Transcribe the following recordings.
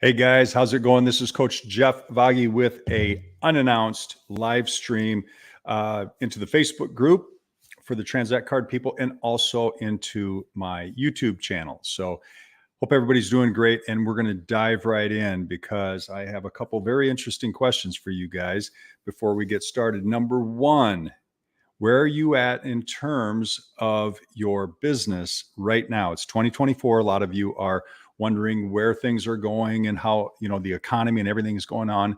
Hey guys, how's it going? This is Coach Jeff Vaghi with a unannounced live stream into the Facebook group for the Transact Card people and also into my YouTube channel. So hope everybody's doing great, and we're going to dive right in because I have a couple very interesting questions for you guys before we get started. Number one, where are you at in terms of your business right now? It's 2024. A lot of you are wondering where things are going and how, the economy and everything is going on.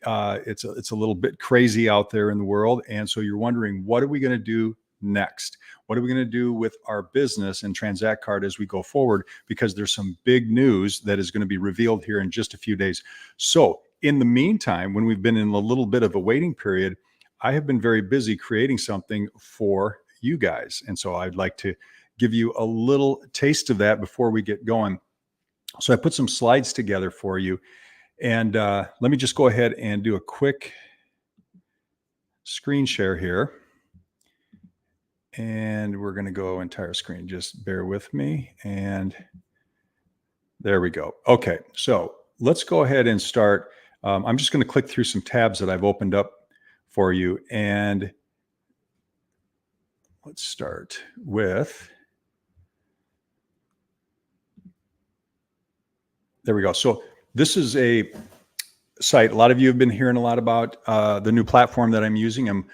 It's a little bit crazy out there in the world. And so you're wondering, what are we going to do next? What are we going to do with our business and Transact Card as we go forward? Because there's some big news that is going to be revealed here in just a few days. So in the meantime, when we've been in a little bit of a waiting period, I have been very busy creating something for you guys. And so I'd like to give you a little taste of that before we get going. So I put some slides together for you. And let me just go ahead and do a quick screen share here. And we're going to go entire screen. Just bear with me. And there we go. Okay, so let's go ahead and start. I'm just going to click through some tabs that I've opened up for you. And let's start with, there we go. So this is a site. A lot of you have been hearing a lot about the new platform that I'm using. I'm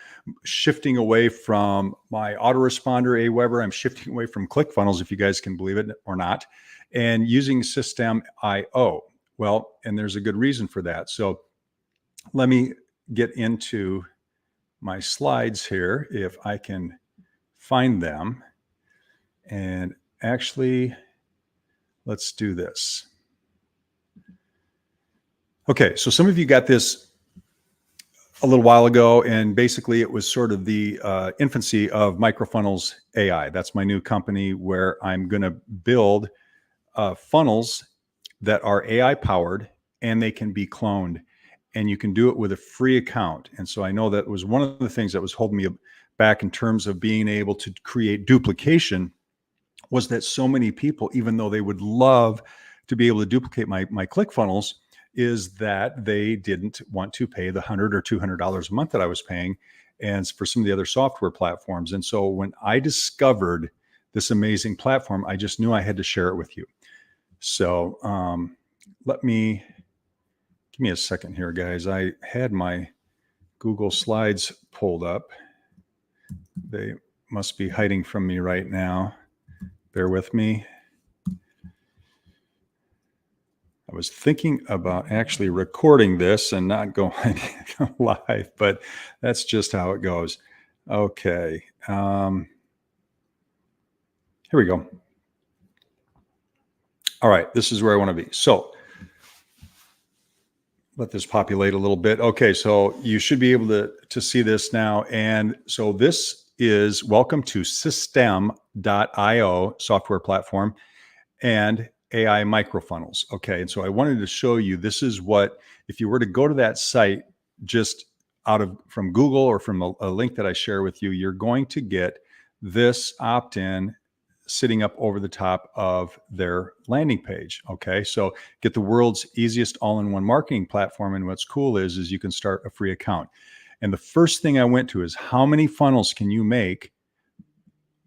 shifting away from my autoresponder Aweber. I'm shifting away from ClickFunnels, if you guys can believe it or not, and using System.io. Well, and there's a good reason for that. So let me get into my slides here, if I can find them. And actually, let's do this. Okay, so some of you got this a little while ago, and basically it was sort of the infancy of Microfunnels AI. That's my new company where I'm going to build funnels that are AI powered and they can be cloned. And you can do it with a free account. And so I know that was one of the things that was holding me back in terms of being able to create duplication, was that so many people, even though they would love to be able to duplicate my ClickFunnels, is that they didn't want to pay the $100 or $200 a month that I was paying, and for some of the other software platforms. And so when I discovered this amazing platform, I just knew I had to share it with you. So give me a second here, guys. I had my Google Slides pulled up. They must be hiding from me right now. Bear with me. I was thinking about actually recording this and not going live, but that's just how it goes. Okay. Here we go. All right. This is where I want to be. So let this populate a little bit. Okay, so you should be able to see this now. And so this is welcome to System.io software platform and AI microfunnels. Okay, and so I wanted to show you, this is what, if you were to go to that site just from Google or from a link that I share with you, you're going to get this opt-in sitting up over the top of their landing page. Okay, so get the world's easiest all-in-one marketing platform. And what's cool is you can start a free account. And the first thing I went to is, how many funnels can you make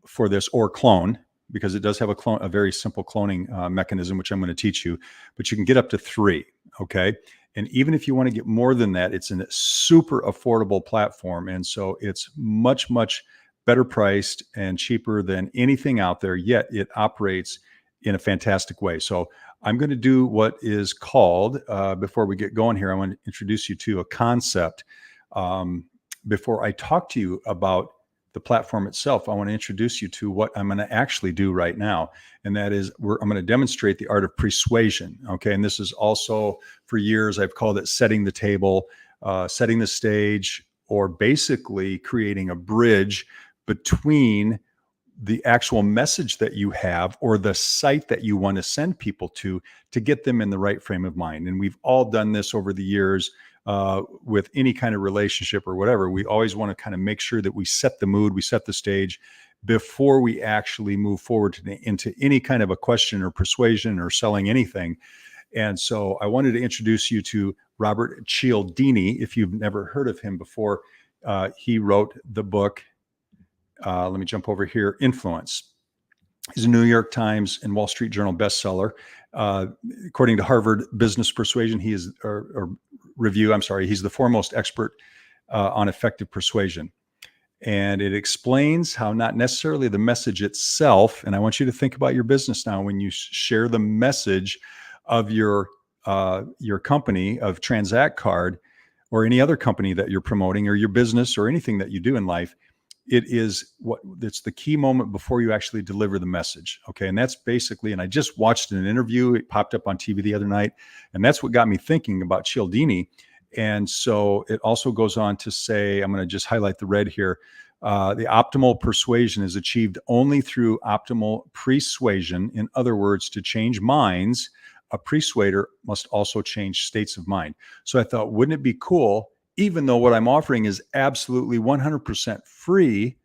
for this, or clone? Because it does have a very simple cloning mechanism, which I'm going to teach you, but you can get up to 3. Okay. And even if you want to get more than that, it's a super affordable platform. And so it's much, much better priced and cheaper than anything out there, yet it operates in a fantastic way. So I'm going to do what is called, before we get going here, I want to introduce you to a concept. Before I talk to you about the platform itself, I want to introduce you to what I'm going to actually do right now. And that is, I'm going to demonstrate the art of persuasion. Okay. And this is also, for years, I've called it setting the table, setting the stage, or basically creating a bridge between the actual message that you have or the site that you want to send people to get them in the right frame of mind. And we've all done this over the years with any kind of relationship or whatever. We always want to kind of make sure that we set the mood, we set the stage before we actually move forward into any kind of a question or persuasion or selling anything. And so I wanted to introduce you to Robert Cialdini. If you've never heard of him before, he wrote the book, let me jump over here, Influence. He's a New York Times and Wall Street Journal bestseller. According to Harvard Business Persuasion, he is, or review, I'm sorry, he's the foremost expert on effective persuasion. And it explains how not necessarily the message itself, and I want you to think about your business now when you share the message of your company, of Transact Card, or any other company that you're promoting, or your business, or anything that you do in life. It's the key moment before you actually deliver the message. Okay. And that's basically, and I just watched an interview, it popped up on TV the other night, and that's what got me thinking about Cialdini. And so it also goes on to say, I'm going to just highlight the red here. The optimal persuasion is achieved only through optimal persuasion. In other words, to change minds, a persuader must also change states of mind. So I thought, wouldn't it be cool, even though what I'm offering is absolutely 100% free,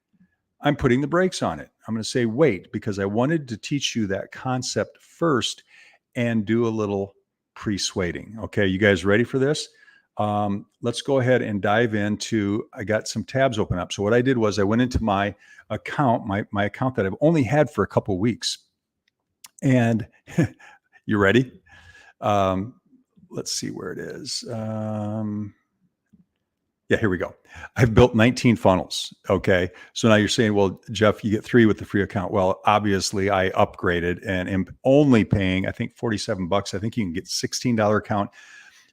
I'm putting the brakes on it. I'm going to say, wait, because I wanted to teach you that concept first and do a little persuading. Okay, you guys ready for this? Let's go ahead and dive into, I got some tabs open up. So what I did was I went into my account, my account that I've only had for a couple of weeks. And you ready? Let's see where it is. Yeah, here we go. I've built 19 funnels. Okay. So now you're saying, well, Jeff, you get 3 with the free account. Well, obviously I upgraded and am only paying, I think, $47. I think you can get $16 account.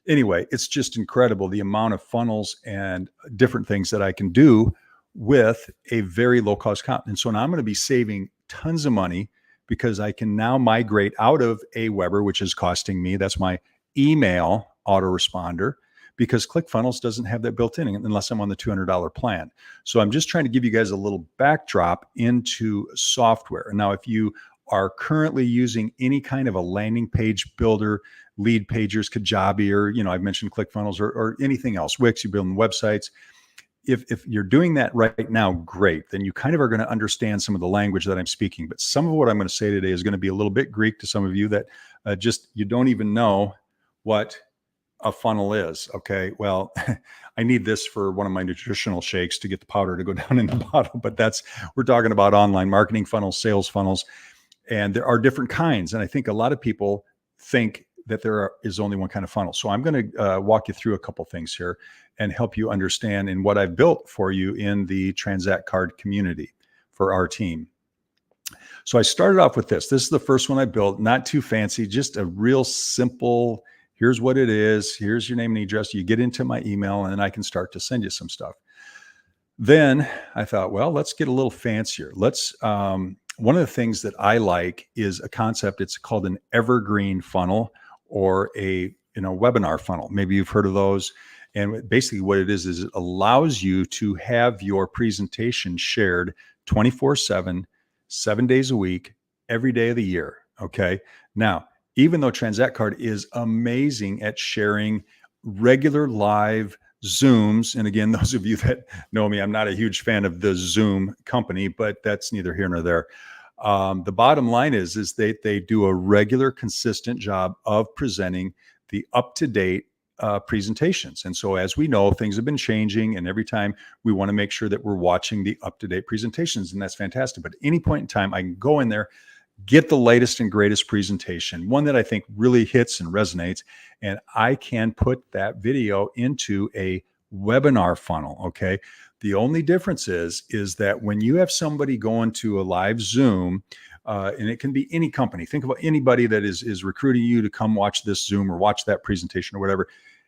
Anyway, it's just incredible the amount of funnels and different things that I can do with a very low cost account. And so now I'm going to be saving tons of money because I can now migrate out of Aweber, which is costing me, that's my email autoresponder, because ClickFunnels doesn't have that built in unless I'm on the $200 plan. So I'm just trying to give you guys a little backdrop into software. Now, if you are currently using any kind of a landing page builder, Lead Pagers, Kajabi, or, I've mentioned ClickFunnels or anything else, Wix, you're building websites. If you're doing that right now, great. Then you kind of are going to understand some of the language that I'm speaking. But some of what I'm going to say today is going to be a little bit Greek to some of you that you don't even know what a funnel is. Okay. Well, I need this for one of my nutritional shakes to get the powder to go down in the bottle, but we're talking about online marketing funnels, sales funnels, and there are different kinds. And I think a lot of people think that there is only one kind of funnel. So I'm going to walk you through a couple things here and help you understand in what I've built for you in the Transact Card community for our team. So I started off with this. This is the first one I built, not too fancy, just a real simple, here's what it is. Here's your name and address. You get into my email and then I can start to send you some stuff. Then I thought, well, let's get a little fancier. One of the things that I like is a concept. It's called an evergreen funnel or a webinar funnel. Maybe you've heard of those. And basically what it is it allows you to have your presentation shared 24/7, 7 days a week, every day of the year. Okay. Now, even though Transact Card is amazing at sharing regular live Zooms, and again, those of you that know me, I'm not a huge fan of the Zoom company, but that's neither here nor there. The bottom line is they do a regular, consistent job of presenting the up-to-date presentations. And so as we know, things have been changing, and every time we want to make sure that we're watching the up-to-date presentations, and that's fantastic. But at any point in time, I can go in there, get the latest and greatest presentation, one that I think really hits and resonates, and I can put that video into a webinar funnel. Okay. The only difference is that when you have somebody going to a live Zoom, and it can be any company, think about anybody that is recruiting you to come watch this Zoom or watch that presentation or whatever.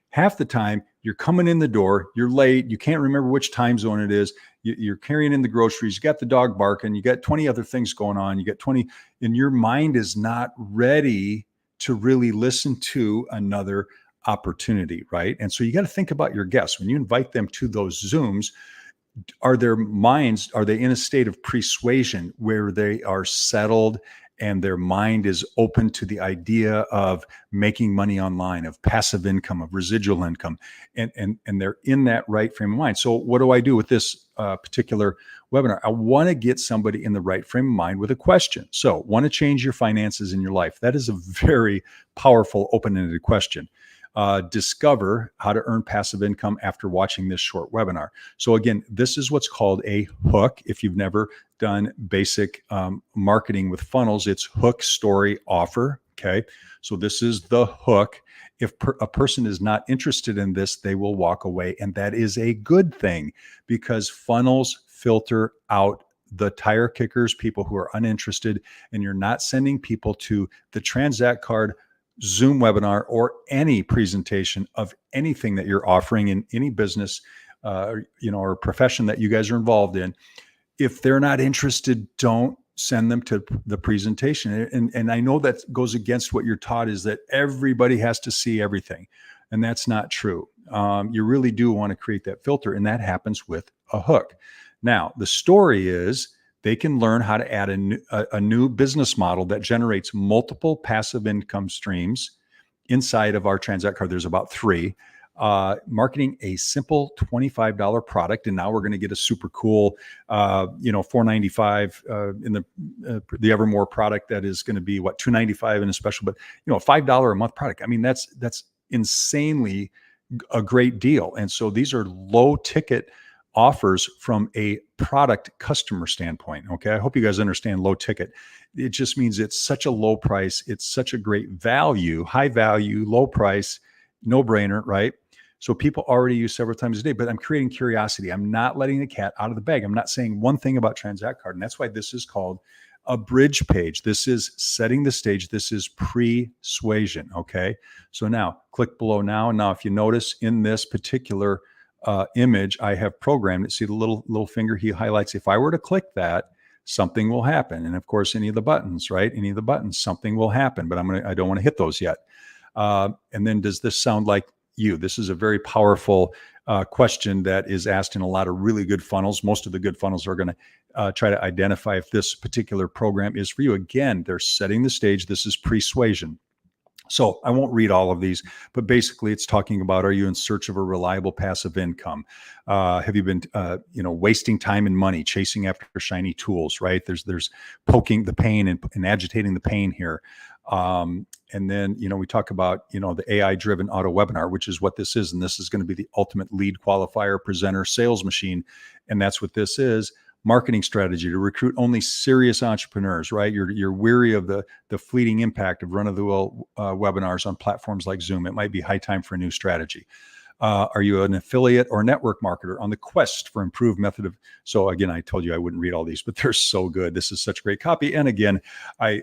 Half the time you're coming in the door, you're late, you can't remember which time zone it is, you're carrying in the groceries, you got the dog barking, you got 20 other things going on, you got 20, and your mind is not ready to really listen to another opportunity, right? And so you got to think about your guests. When you invite them to those Zooms, are they in a state of persuasion where they are settled and their mind is open to the idea of making money online, of passive income, of residual income, and they're in that right frame of mind? So what do I do with this particular webinar. I want to get somebody in the right frame of mind with a question. So, want to change your finances in your life? That is a very powerful, open-ended question. Discover how to earn passive income after watching this short webinar. So again, this is what's called a hook. If you've never done basic marketing with funnels, it's hook, story, offer. Okay. So this is the hook. If a person is not interested in this, they will walk away. And that is a good thing because funnels filter out the tire kickers, people who are uninterested, and you're not sending people to the Transact card, Zoom webinar, or any presentation of anything that you're offering in any business, or profession that you guys are involved in. If they're not interested, don't send them to the presentation. And I know that goes against what you're taught, is that everybody has to see everything. And that's not true. You really do want to create that filter, and that happens with a hook. Now, the story is they can learn how to add a new business model that generates multiple passive income streams inside of our Transact card. There's about 3. Marketing a simple $25 product, and now we're going to get a super cool, $4.95 in the Evermore product that is going to be $2.95 in a special, but a $5 a month product. I mean, that's insanely a great deal. And so these are low ticket offers from a product customer standpoint. Okay. I hope you guys understand low ticket. It just means it's such a low price. It's such a great value, high value, low price, no brainer, right? So people already use several times a day, but I'm creating curiosity. I'm not letting the cat out of the bag. I'm not saying one thing about Transact card. And that's why this is called a bridge page. This is setting the stage. This is pre-suasion. Okay. So now click below now. Now, if you notice in this particular image, I have programmed it. See the little finger he highlights. If I were to click that, something will happen. And of course, any of the buttons, right? Any of the buttons, something will happen, but I don't want to hit those yet. And then does this sound like you? This is a very powerful question that is asked in a lot of really good funnels. Most of the good funnels are going to try to identify if this particular program is for you. Again, they're setting the stage. This is persuasion. So I won't read all of these, but basically it's talking about, are you in search of a reliable passive income? Have you been, wasting time and money chasing after shiny tools, right? There's poking the pain and agitating the pain here. And then, we talk about, the AI driven auto webinar, which is what this is. And this is going to be the ultimate lead qualifier, presenter, sales machine. And that's what this is. Marketing strategy to recruit only serious entrepreneurs, right? You're weary of the fleeting impact of run-of-the-mill webinars on platforms like Zoom. It might be high time for a new strategy. Are you an affiliate or network marketer on the quest for improved method of? So again, I told you I wouldn't read all these, but they're so good. This is such great copy. And again, I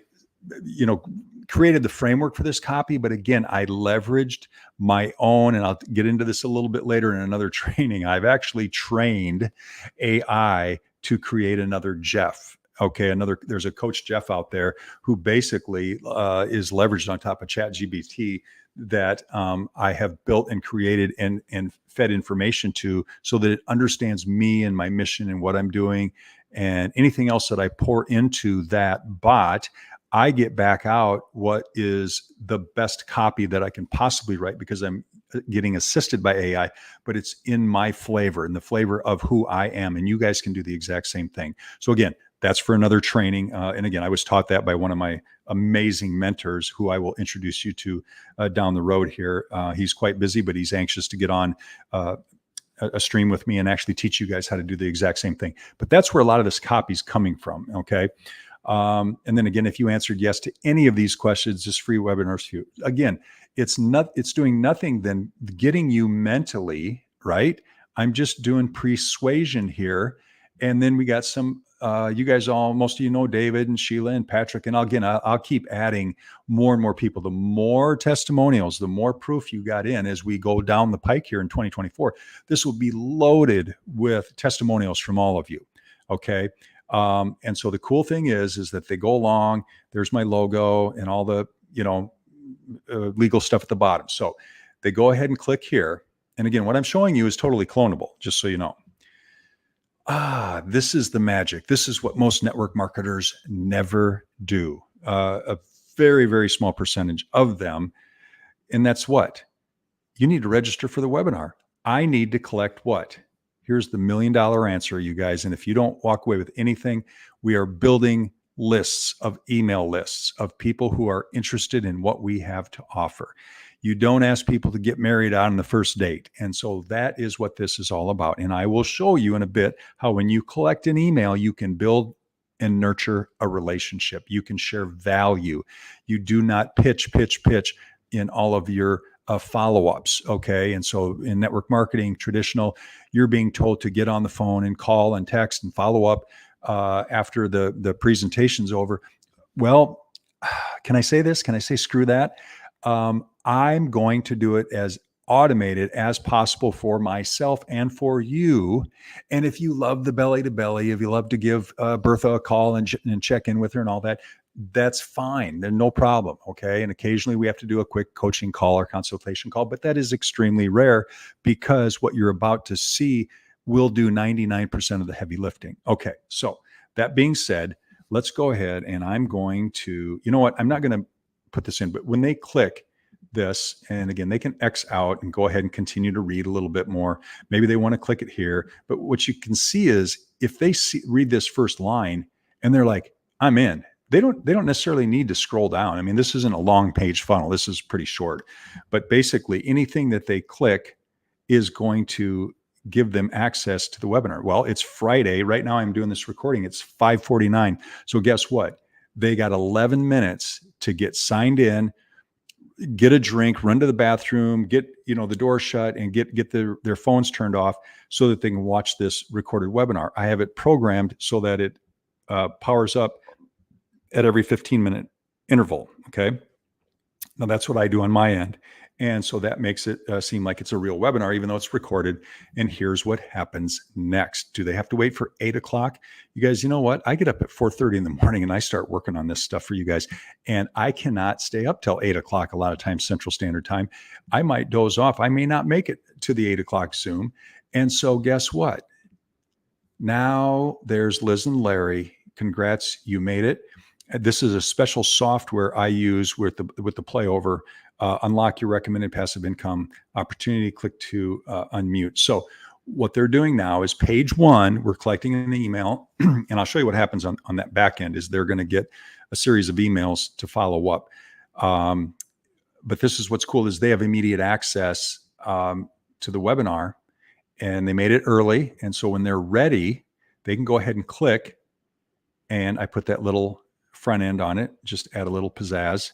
created the framework for this copy, but again, I leveraged my own, and I'll get into this a little bit later in another training. I've actually trained AI to create another Jeff. Okay, there's a coach Jeff out there who basically is leveraged on top of ChatGPT that I have built and created and fed information to, so that it understands me and my mission and what I'm doing, and anything else that I pour into that bot, I get back out what is the best copy that I can possibly write, because I'm getting assisted by AI, but it's in my flavor, in the flavor of who I am. And you guys can do the exact same thing. So again, that's for another training. And again, I was taught that by one of my amazing mentors, who I will introduce you to down the road here. He's quite busy, but he's anxious to get on a stream with me and actually teach you guys how to do the exact same thing. But that's where a lot of this copy is coming from. Okay. And then again, if you answered yes to any of these questions, this free webinars for you. Again, it's doing nothing than getting you mentally right. I'm just doing persuasion here. And then we got some, you guys most of you know David and Sheila and Patrick. And again, I'll keep adding more and more people. The more testimonials, the more proof you got in as we go down the pike here in 2024. This will be loaded with testimonials from all of you. Okay. And so the cool thing is that they go along. There's my logo and all the, legal stuff at the bottom. So they go ahead and click here. And again, what I'm showing you is totally clonable, just so you know. This is the magic. This is what most network marketers never do. A very, very small percentage of them. And that's what? You need to register for the webinar. I need to collect what? here's the $1 million answer, you guys. And if you don't walk away with anything, we are building lists of email lists of people who are interested in what we have to offer. You don't ask people to get married on the first date. And so that is what this is all about. And I will show you in a bit how when you collect an email, you can build and nurture a relationship. You can share value. You do not pitch in all of your follow-ups. Okay. And so in network marketing, traditional, you're being told to get on the phone and call and text and follow up after the presentation's over. Well, can I say this? Can I say screw that? I'm going to do it as automated as possible for myself and for you. And if you love the belly to belly, if you love to give Bertha a call and check in with her and all that, that's fine. There's no problem. Okay. And occasionally we have to do a quick coaching call or consultation call, but that is extremely rare because what you're about to see will do 99% of the heavy lifting. Okay. So that being said, let's go ahead and I'm going to, you know what? I'm not going to put this in, but when they click this, and again, they can X out and go ahead and continue to read a little bit more. Maybe they want to click it here, but what you can see is if they read this first line and they're like, I'm in, they don't necessarily need to scroll down. I mean, this isn't a long page funnel. This is pretty short, but basically anything that they click is going to give them access to the webinar. Well, it's Friday. Right now I'm doing this recording. It's 5:49. So guess what? They got 11 minutes to get signed in, get a drink, run to the bathroom, get the door shut, and get their phones turned off so that they can watch this recorded webinar. I have it programmed so that it powers up at every 15-minute interval. Okay. Now that's what I do on my end. And so that makes it seem like it's a real webinar, even though it's recorded. And here's what happens next. Do they have to wait for 8:00? You guys, you know what? I get up at 4:30 in the morning and I start working on this stuff for you guys. And I cannot stay up till 8:00 a lot of times, Central Standard Time. I might doze off. I may not make it to the 8:00 Zoom. And so guess what? Now there's Liz and Larry. Congrats, you made it. This is a special software I use with the playover. Unlock your recommended passive income opportunity. Click to unmute. So what they're doing now is page one, we're collecting an email, and I'll show you what happens on that back end is they're going to get a series of emails to follow up. But this is what's cool is they have immediate access to the webinar, and they made it early. And so when they're ready, they can go ahead and click, and I put that little front end on it, just add a little pizzazz.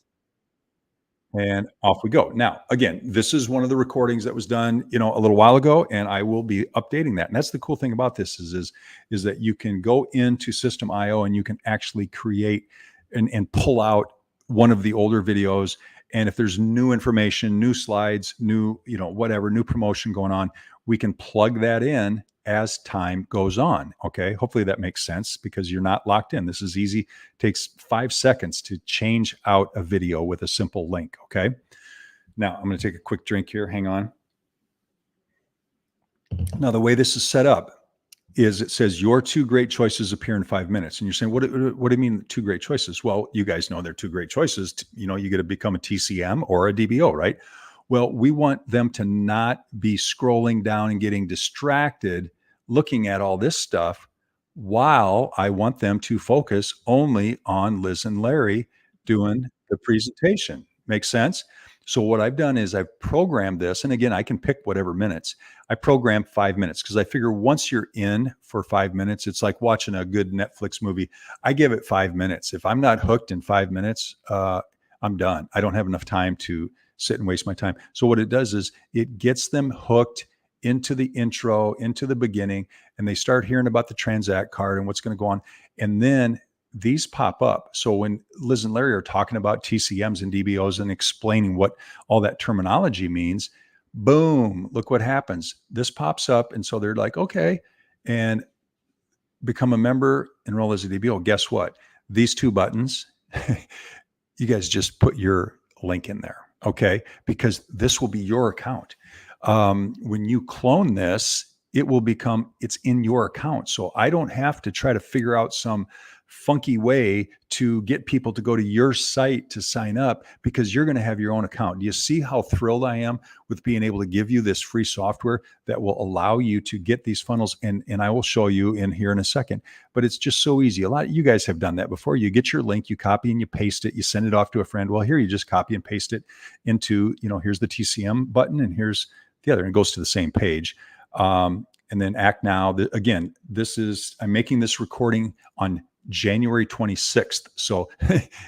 And off we go. Now, again, this is one of the recordings that was done, a little while ago, and I will be updating that. And that's the cool thing about this is that you can go into System.io and you can actually create and pull out one of the older videos. And if there's new information, new slides, new, whatever, new promotion going on, we can plug that in as time goes on. Okay. Hopefully that makes sense because you're not locked in. This is easy. It takes 5 seconds to change out a video with a simple link. Okay. Now I'm going to take a quick drink here. Hang on. Now, the way this is set up is it says your 2 great choices appear in 5 minutes. And you're saying, what do you mean 2 great choices? Well, you guys know they're 2 great choices. You get to become a TCM or a DBO, right? Well, we want them to not be scrolling down and getting distracted looking at all this stuff while I want them to focus only on Liz and Larry doing the presentation. Makes sense? So what I've done is I've programmed this. And again, I can pick whatever minutes. I program 5 minutes because I figure once you're in for 5 minutes, it's like watching a good Netflix movie. I give it 5 minutes. If I'm not hooked in 5 minutes, I'm done. I don't have enough time to sit and waste my time. So what it does is it gets them hooked into the intro, into the beginning, and they start hearing about the Transact card and what's going to go on. And then these pop up. So when Liz and Larry are talking about TCMs and DBOs and explaining what all that terminology means, boom, look what happens. This pops up. And so they're like, okay, and become a member, enroll as a DBO. Guess what? These 2 buttons, you guys just put your link in there. Okay. Because this will be your account. When you clone this, it's in your account. So I don't have to try to figure out some funky way to get people to go to your site to sign up because you're going to have your own account. Do you see how thrilled I am with being able to give you this free software that will allow you to get these funnels? And I will show you in here in a second, but it's just so easy. A lot of you guys have done that before. You get your link, you copy and you paste it, you send it off to a friend. Well, here you just copy and paste it into, here's the TCM button and here's the other, and it goes to the same page. And then act now. Again, I'm making this recording on January 26th. So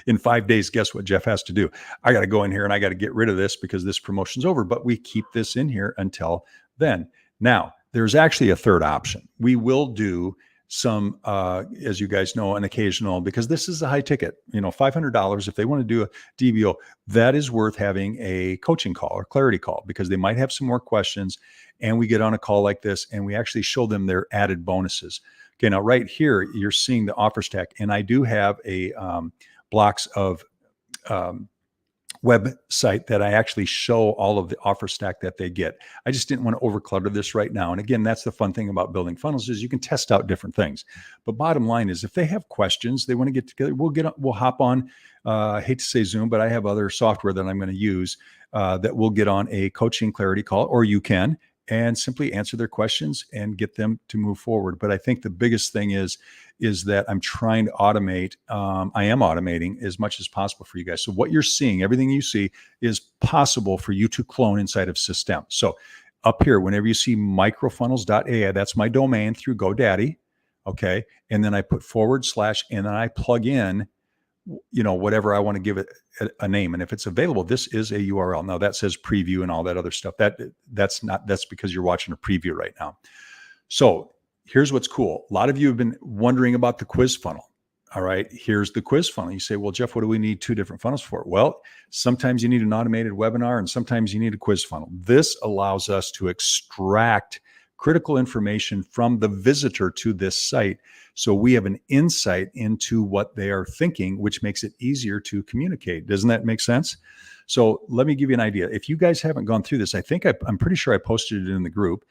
in 5 days, guess what Jeff has to do? I got to go in here and I got to get rid of this because this promotion's over, but we keep this in here until then. Now, there's actually a third option. We will do some, as you guys know, an occasional, because this is a high ticket, $500. If they want to do a DBO, that is worth having a coaching call or clarity call because they might have some more questions. And we get on a call like this and we actually show them their added bonuses. Okay, now right here, you're seeing the offer stack. And I do have a blocks of website that I actually show all of the offer stack that they get. I just didn't want to overclutter this right now. And again, that's the fun thing about building funnels is you can test out different things. But bottom line is if they have questions, they want to get together, we'll hop on, I hate to say Zoom, but I have other software that I'm going to use that will get on a coaching clarity call, or you can, and simply answer their questions and get them to move forward. But I think the biggest thing is that I'm trying to automate. I am automating as much as possible for you guys. So what you're seeing, everything you see is possible for you to clone inside of System. So up here, whenever you see microfunnels.ai, that's my domain through GoDaddy. Okay. And then I put /, and then I plug in whatever I want to give it a name. And if it's available, this is a URL. Now that says preview and all that other stuff. That's because you're watching a preview right now. So here's what's cool. A lot of you have been wondering about the quiz funnel. All right, here's the quiz funnel. You say, well, Jeff, what do we need two different funnels for? Well, sometimes you need an automated webinar and sometimes you need a quiz funnel. This allows us to extract critical information from the visitor to this site. So we have an insight into what they are thinking, which makes it easier to communicate. Doesn't that make sense? So let me give you an idea. If you guys haven't gone through this, I'm pretty sure I posted it in the group.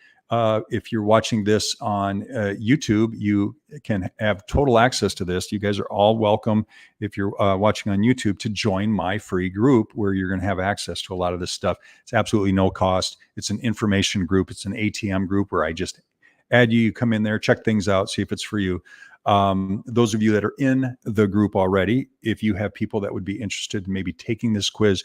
If you're watching this on YouTube, you can have total access to this. You guys are all welcome, if you're watching on YouTube, to join my free group where you're going to have access to a lot of this stuff. It's absolutely no cost. It's an information group. It's an ATM group where I just add you come in there, check things out, see if it's for you. Those of you that are in the group already, if you have people that would be interested in maybe taking this quiz,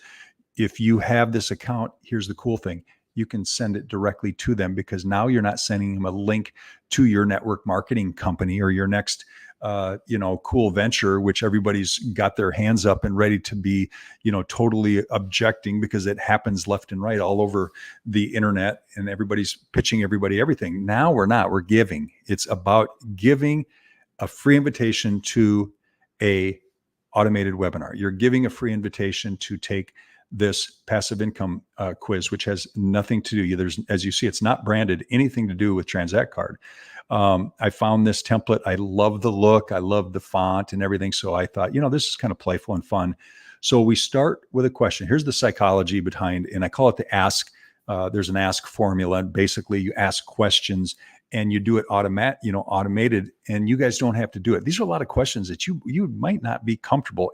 if you have this account, here's the cool thing. You can send it directly to them because now you're not sending them a link to your network marketing company or your next, cool venture, which everybody's got their hands up and ready to be, totally objecting because it happens left and right all over the internet and everybody's pitching everybody everything. Now we're not, we're giving. It's about giving a free invitation to a automated webinar. You're giving a free invitation to take this passive income quiz, which has nothing to do. There's, as you see, it's not branded anything to do with Transact Card. I found this template. I love the look. I love the font and everything. So I thought, this is kind of playful and fun. So we start with a question. Here's the psychology behind, and I call it the ask. There's an ask formula. Basically, you ask questions and you do it automated, and you guys don't have to do it. These are a lot of questions that you might not be comfortable,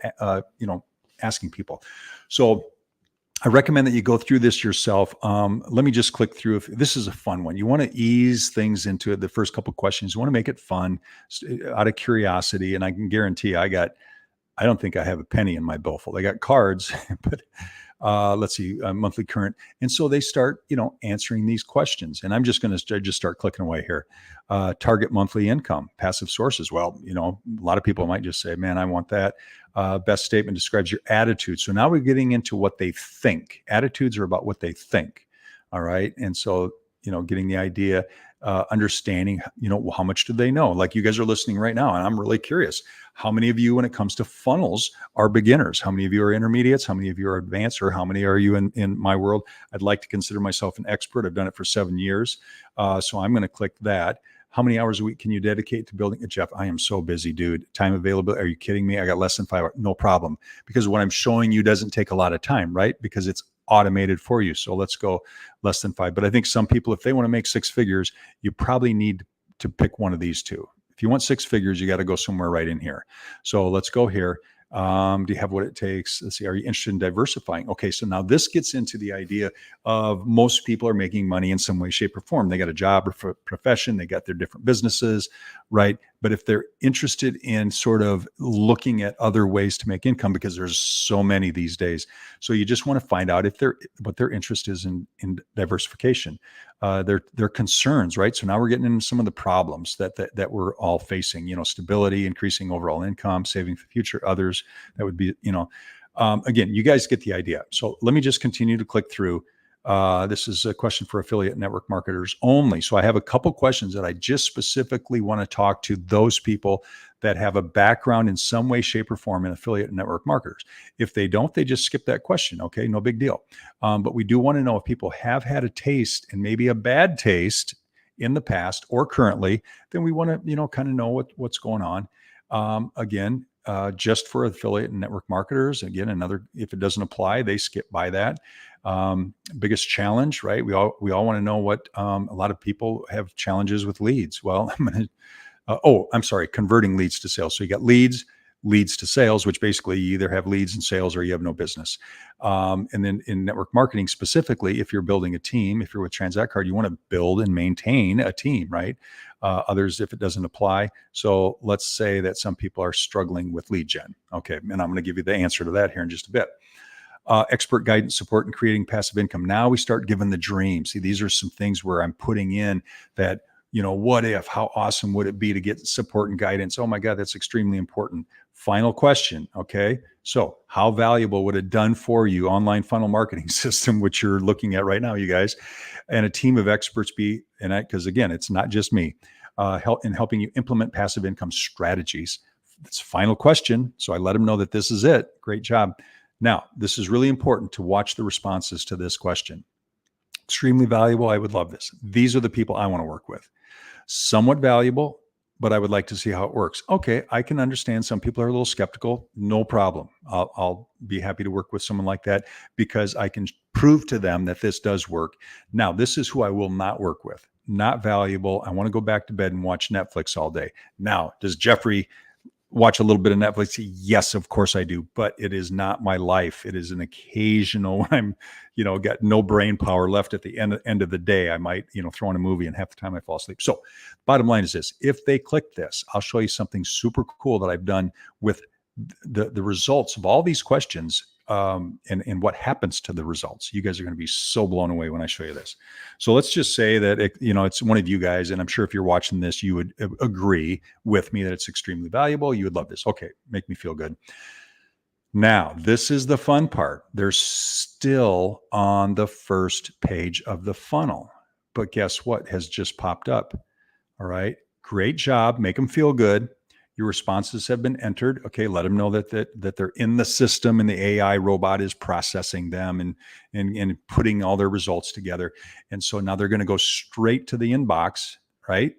asking people. So I recommend that you go through this yourself. Let me just click through. This is a fun one. You want to ease things into it. The first couple of questions, you want to make it fun out of curiosity. And I can guarantee I don't think I have a penny in my billfold. I got cards, but let's see, monthly current. And so they start, answering these questions. And I'm just going to just start clicking away here. Target monthly income, passive sources. Well, a lot of people might just say, man, I want that. Best statement describes your attitude. So now we're getting into what they think. Attitudes are about what they think. All right. And so, getting the idea, understanding, how much do they know? Like you guys are listening right now, and I'm really curious. How many of you, when it comes to funnels, are beginners? How many of you are intermediates? How many of you are advanced? Or how many are you in my world? I'd like to consider myself an expert. I've done it for 7 years. So I'm going to click that. How many hours a week can you dedicate to building it? Jeff, I am so busy, dude. Time available. Are you kidding me? I got less than 5 hours. No problem. Because what I'm showing you doesn't take a lot of time, right? Because it's automated for you. So let's go less than 5. But I think some people, if they want to make 6 figures, you probably need to pick one of these two. If you want six figures, you got to go somewhere right in here. So let's go here. Do you have what it takes? Let's see. Are you interested in diversifying? Okay. So now this gets into the idea of most people are making money in some way, shape, or form. They got a job or profession. They got their different businesses, right? But if they're interested in sort of looking at other ways to make income, because there's so many these days, so you just want to find out if what their interest is in diversification, their concerns, right? So now we're getting into some of the problems that we're all facing. Stability, increasing overall income, saving for future others. That would be, again, you guys get the idea. So let me just continue to click through. This is a question for affiliate network marketers only. So I have a couple questions that I just specifically want to talk to those people that have a background in some way, shape, or form in affiliate network marketers. If they don't, they just skip that question. Okay, no big deal. But we do want to know if people have had a taste and maybe a bad taste in the past or currently, then we want to, kind of know what's going on. Again, just for affiliate and network marketers. Again, if it doesn't apply, they skip by that. Biggest challenge, right? We all want to know what a lot of people have challenges with leads. Well, I'm sorry, converting leads to sales. So you got leads to sales, which basically you either have leads and sales or you have no business. And then in network marketing specifically, if you're building a team, if you're with Transact Card, you want to build and maintain a team, right? Others, if it doesn't apply. So let's say that some people are struggling with lead gen. Okay. And I'm going to give you the answer to that here in just a bit. Expert guidance, support, and creating passive income. Now we start giving the dream. See, these are some things where I'm putting in that, what if, how awesome would it be to get support and guidance? Oh my God, that's extremely important. Final question. Okay. So how valuable would a done for you online funnel marketing system, which you're looking at right now, you guys, and a team of experts be, because again, it's not just me, helping you implement passive income strategies. That's final question. So I let them know that this is it. Great job. Now, this is really important to watch the responses to this question. Extremely valuable. I would love this. These are the people I want to work with. Somewhat valuable, but I would like to see how it works. Okay, I can understand some people are a little skeptical. No problem. I'll be happy to work with someone like that because I can prove to them that this does work. Now, this is who I will not work with. Not valuable. I want to go back to bed and watch Netflix all day. Now, does Jeffrey watch a little bit of Netflix? Yes, of course I do, but it is not my life. It is an occasional when I'm, got no brain power left at the end of the day. I might, throw on a movie and half the time I fall asleep. So bottom line is this, if they click this, I'll show you something super cool that I've done with the results of all these questions, and what happens to the results. You guys are going to be so blown away when I show you this. So let's just say that it's one of you guys, and I'm sure if you're watching this, you would agree with me that it's extremely valuable. You would love this. Okay, make me feel good. Now, this is the fun part. They're still on the first page of the funnel, but guess what has just popped up? All right, great job. Make them feel good. Your responses have been entered. Okay, let them know that they're in the system and the AI robot is processing them and putting all their results together. And so now they're going to go straight to the inbox, right?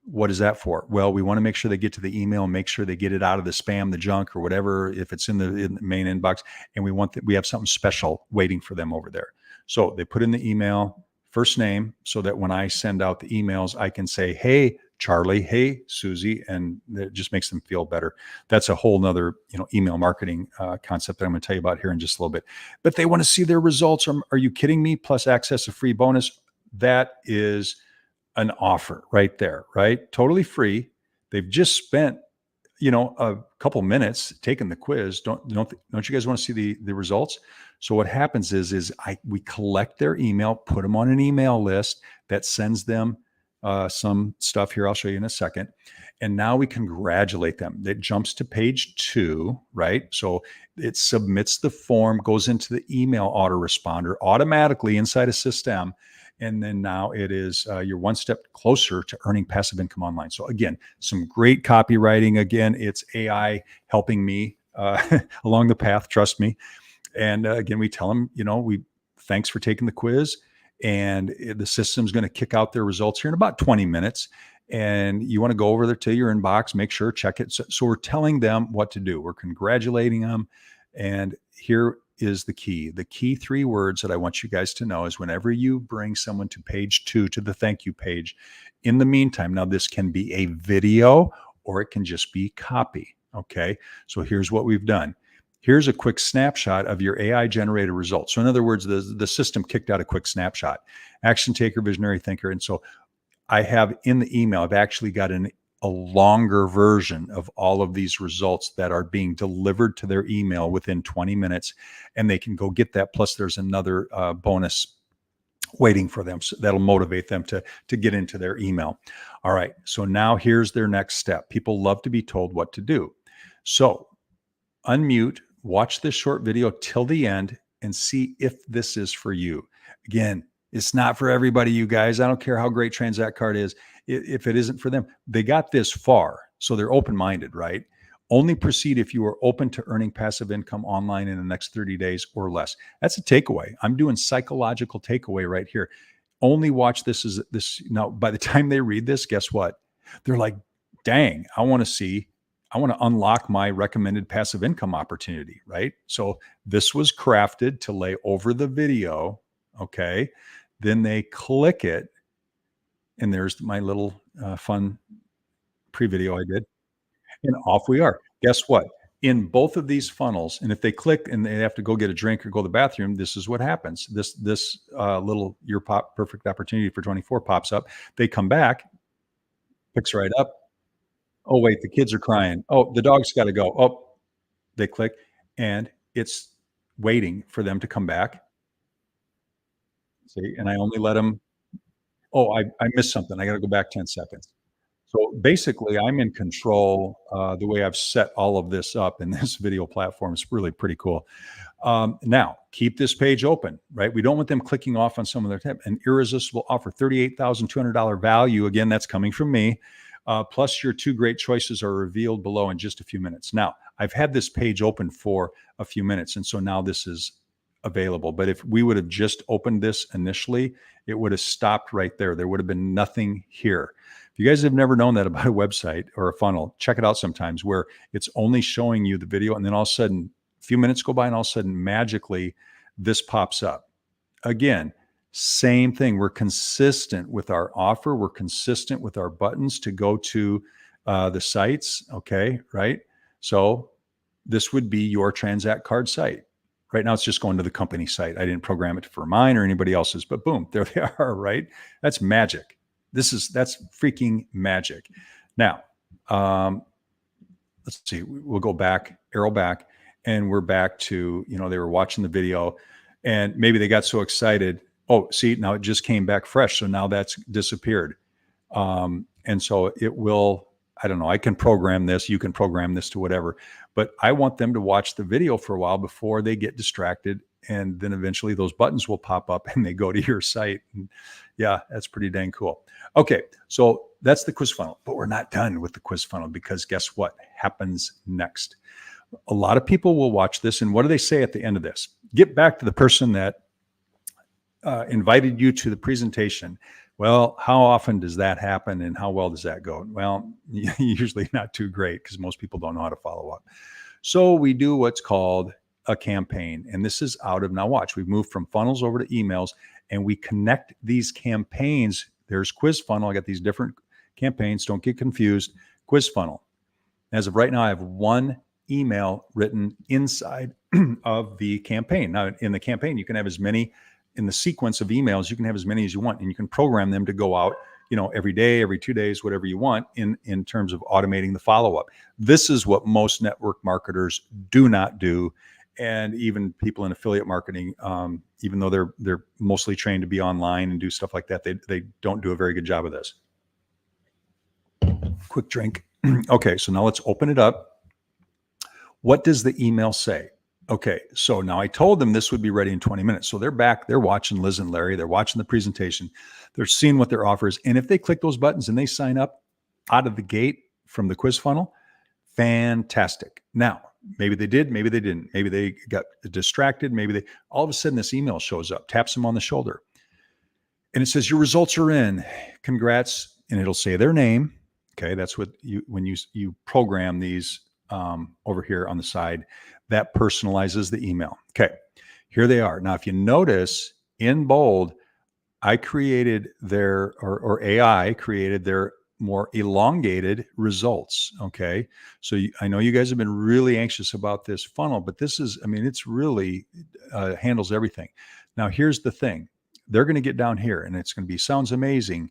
What is that for? Well, we want to make sure they get to the email and make sure they get it out of the spam, the junk, or whatever, if it's in the main inbox. And we have something special waiting for them over there. So they put in the email, first name, so that when I send out the emails, I can say, hey, Charlie, hey, Susie, and it just makes them feel better. That's a whole nother, email marketing concept that I'm going to tell you about here in just a little bit. But they want to see their results. Are you kidding me? Plus access to free bonus. That is an offer right there, right? Totally free. They've just spent, a couple minutes taking the quiz. Don't you guys want to see the results? So what happens is we collect their email, put them on an email list that sends them some stuff here. I'll show you in a second. And now we congratulate them. It jumps to page 2, right? So it submits the form, goes into the email autoresponder automatically inside a system. And then now it is you're one step closer to earning passive income online. So again, some great copywriting. Again, it's AI helping me along the path, trust me. And again, we tell them, thanks for taking the quiz. And the system's going to kick out their results here in about 20 minutes. And you want to go over there to your inbox, make sure, check it. So we're telling them what to do. We're congratulating them. And here is the key. The key 3 words that I want you guys to know is whenever you bring someone to page 2, to the thank you page, in the meantime, now this can be a video or it can just be copy. Okay. So here's what we've done. Here's a quick snapshot of your AI generated results. So in other words, the system kicked out a quick snapshot. Action taker, visionary thinker. And so I have in the email, I've actually got a longer version of all of these results that are being delivered to their email within 20 minutes, and they can go get that. Plus, there's another bonus waiting for them. So that'll motivate them to get into their email. All right. So now here's their next step. People love to be told what to do. So unmute, watch this short video till the end and see if this is for you. Again, it's not for everybody, you guys. I don't care how great Transact Card is. If it isn't for them, they got this far. So they're open-minded, right? Only proceed if you are open to earning passive income online in the next 30 days or less. That's a takeaway. I'm doing psychological takeaway right here. Only watch this as this. Now, by the time they read this, guess what? They're like, dang, I want to unlock my recommended passive income opportunity, right? So this was crafted to lay over the video. Okay. Then they click it. And there's my little fun pre-video I did. And off we are. Guess what? In both of these funnels, and if they click and they have to go get a drink or go to the bathroom, this is what happens. This little your perfect opportunity for 24 pops up. They come back, picks right up. Oh, wait, the kids are crying. Oh, the dog's got to go. Oh, they click, and it's waiting for them to come back. See, and I only let them. Oh, I missed something. I got to go back 10 seconds. So basically, I'm in control. The way I've set all of this up in this video platform is really pretty cool. Now, keep this page open, right? We don't want them clicking off on some of their tab. An irresistible offer, $38,200 value. Again, that's coming from me. Plus, your 2 great choices are revealed below in just a few minutes. Now, I've had this page open for a few minutes, and so now this is available. But if we would have just opened this initially, it would have stopped right there. There would have been nothing here. If you guys have never known that about a website or a funnel, check it out sometimes where it's only showing you the video, and then all of a sudden, a few minutes go by, and all of a sudden, magically, this pops up. Again, same thing. We're consistent with our offer. We're consistent with our buttons to go to the sites. Okay, right? So this would be your Transact Card site. Right now, it's just going to the company site. I didn't program it for mine or anybody else's, but boom, there they are, right? That's magic. That's freaking magic. Now, let's see, we'll go back, arrow back, and we're back to, they were watching the video and maybe they got so excited. Oh, see, now it just came back fresh. So now that's disappeared. And so it will, I don't know, I can program this, you can program this to whatever, but I want them to watch the video for a while before they get distracted. And then eventually those buttons will pop up and they go to your site. And yeah, that's pretty dang cool. Okay, so that's the quiz funnel, but we're not done with the quiz funnel because guess what happens next? A lot of people will watch this, and what do they say at the end of this? Get back to the person that invited you to the presentation. Well, how often does that happen and how well does that go? Well, usually not too great because most people don't know how to follow up. So we do what's called a campaign. And this is out of, now watch, we've moved from funnels over to emails and we connect these campaigns. There's quiz funnel. I got these different campaigns. Don't get confused. Quiz funnel. As of right now, I have 1 email written inside of the campaign. Now in the campaign, you can have as many in the sequence of emails, you can have as many as you want, and you can program them to go out, every day, every 2 days, whatever you want in terms of automating the follow-up. This is what most network marketers do not do. And even people in affiliate marketing, even though they're mostly trained to be online and do stuff like that, they don't do a very good job of this. Quick drink. Okay, so now let's open it up. What does the email say? Okay, so now I told them this would be ready in 20 minutes. So they're back, they're watching Liz and Larry, they're watching the presentation, they're seeing what their offer is. And if they click those buttons and they sign up out of the gate from the quiz funnel, fantastic. Now, maybe they did, maybe they didn't. Maybe they got distracted. Maybe all of a sudden this email shows up, taps them on the shoulder. And it says, your results are in, congrats. And it'll say their name. Okay, that's what when you program these over here on the side. that personalizes the email. Okay, here they are. Now, if you notice in bold, I created or AI created their more elongated results. Okay. So I know you guys have been really anxious about this funnel, but this is, I mean, it's really handles everything. Now, here's the thing, they're going to get down here and it's going to be, sounds amazing.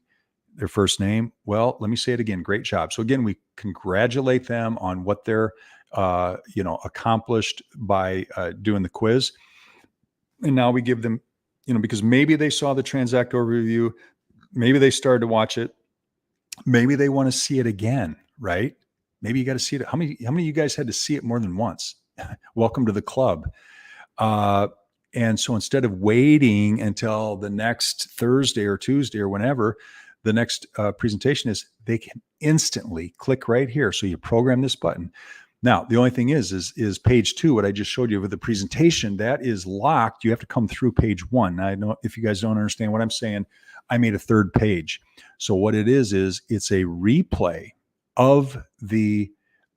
Their first name. Well, let me say it again. Great job. So again, we congratulate them on what they're, accomplished by doing the quiz. And now we give them, because maybe they saw the Transact overview, maybe they started to watch it, maybe they want to see it again, right? Maybe you got to see it. How many of you guys had to see it more than once? Welcome to the club. And so instead of waiting until the next Thursday or Tuesday or whenever the next presentation is, they can instantly click right here. So you program this button. Now, the only thing is page 2, what I just showed you with the presentation, that is locked. You have to come through page 1. Now, I know if you guys don't understand what I'm saying, I made a third page. So what it is it's a replay of the,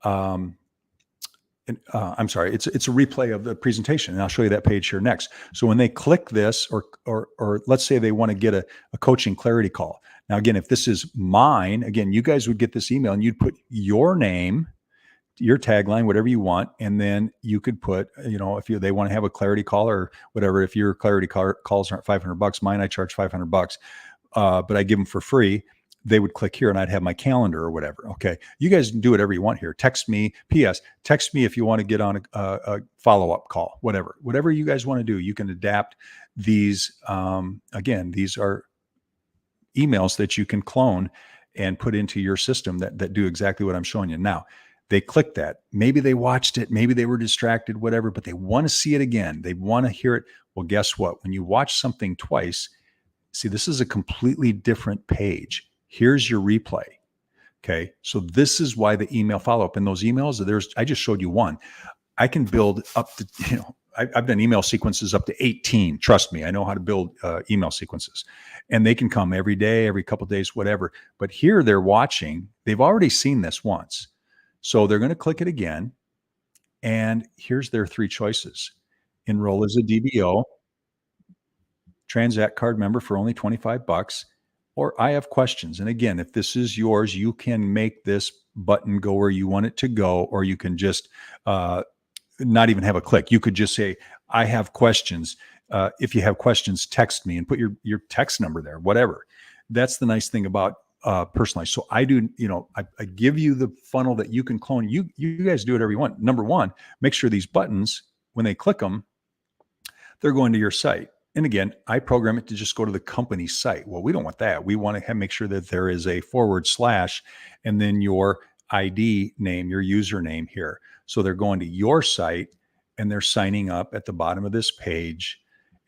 I'm sorry, it's a replay of the presentation. And I'll show you that page here next. So when they click this, or let's say they want to get a coaching clarity call. Now, again, if this is mine, again, you guys would get this email and you'd put your name, your tagline, whatever you want. And then you could put, if they want to have a clarity call or whatever, if your clarity calls aren't $500, mine, I charge $500, but I give them for free. They would click here and I'd have my calendar or whatever. Okay. You guys can do whatever you want here. Text me, PS, text me if you want to get on a follow-up call, whatever you guys want to do. You can adapt these. Again, these are emails that you can clone and put into your system that do exactly what I'm showing you now. They clicked that. Maybe they watched it. Maybe they were distracted, whatever, but they want to see it again. They want to hear it. Well, guess what? When you watch something twice, see, this is a completely different page. Here's your replay. Okay. So this is why the email follow-up and those emails, I just showed you one. I can build up to, I've done email sequences up to 18. Trust me, I know how to build email sequences, and they can come every day, every couple of days, whatever. But here they're watching, they've already seen this once. So they're going to click it again. And here's their 3 choices. Enroll as a DBO, Transact card member for only $25, or I have questions. And again, if this is yours, you can make this button go where you want it to go, or you can just not even have a click. You could just say, I have questions. If you have questions, text me and put your text number there, whatever. That's the nice thing about personalized. So I do, I give you the funnel that you can clone. You guys do whatever you want. Number one, make sure these buttons, when they click them, they're going to your site. And again, I program it to just go to the company site. Well, we don't want that. We want to make sure that there is a / and then your ID name, your username here. So they're going to your site and they're signing up at the bottom of this page.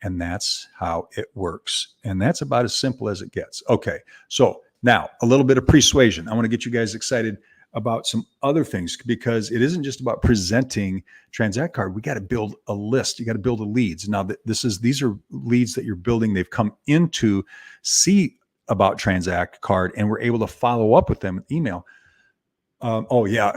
And that's how it works. And that's about as simple as it gets. Okay. So now a little bit of persuasion. I want to get you guys excited about some other things, because it isn't just about presenting Transact card. We got to build a list. You got to build a leads. Now these are leads that you're building. They've come in to see about Transact card, and we're able to follow up with them with email. Oh yeah,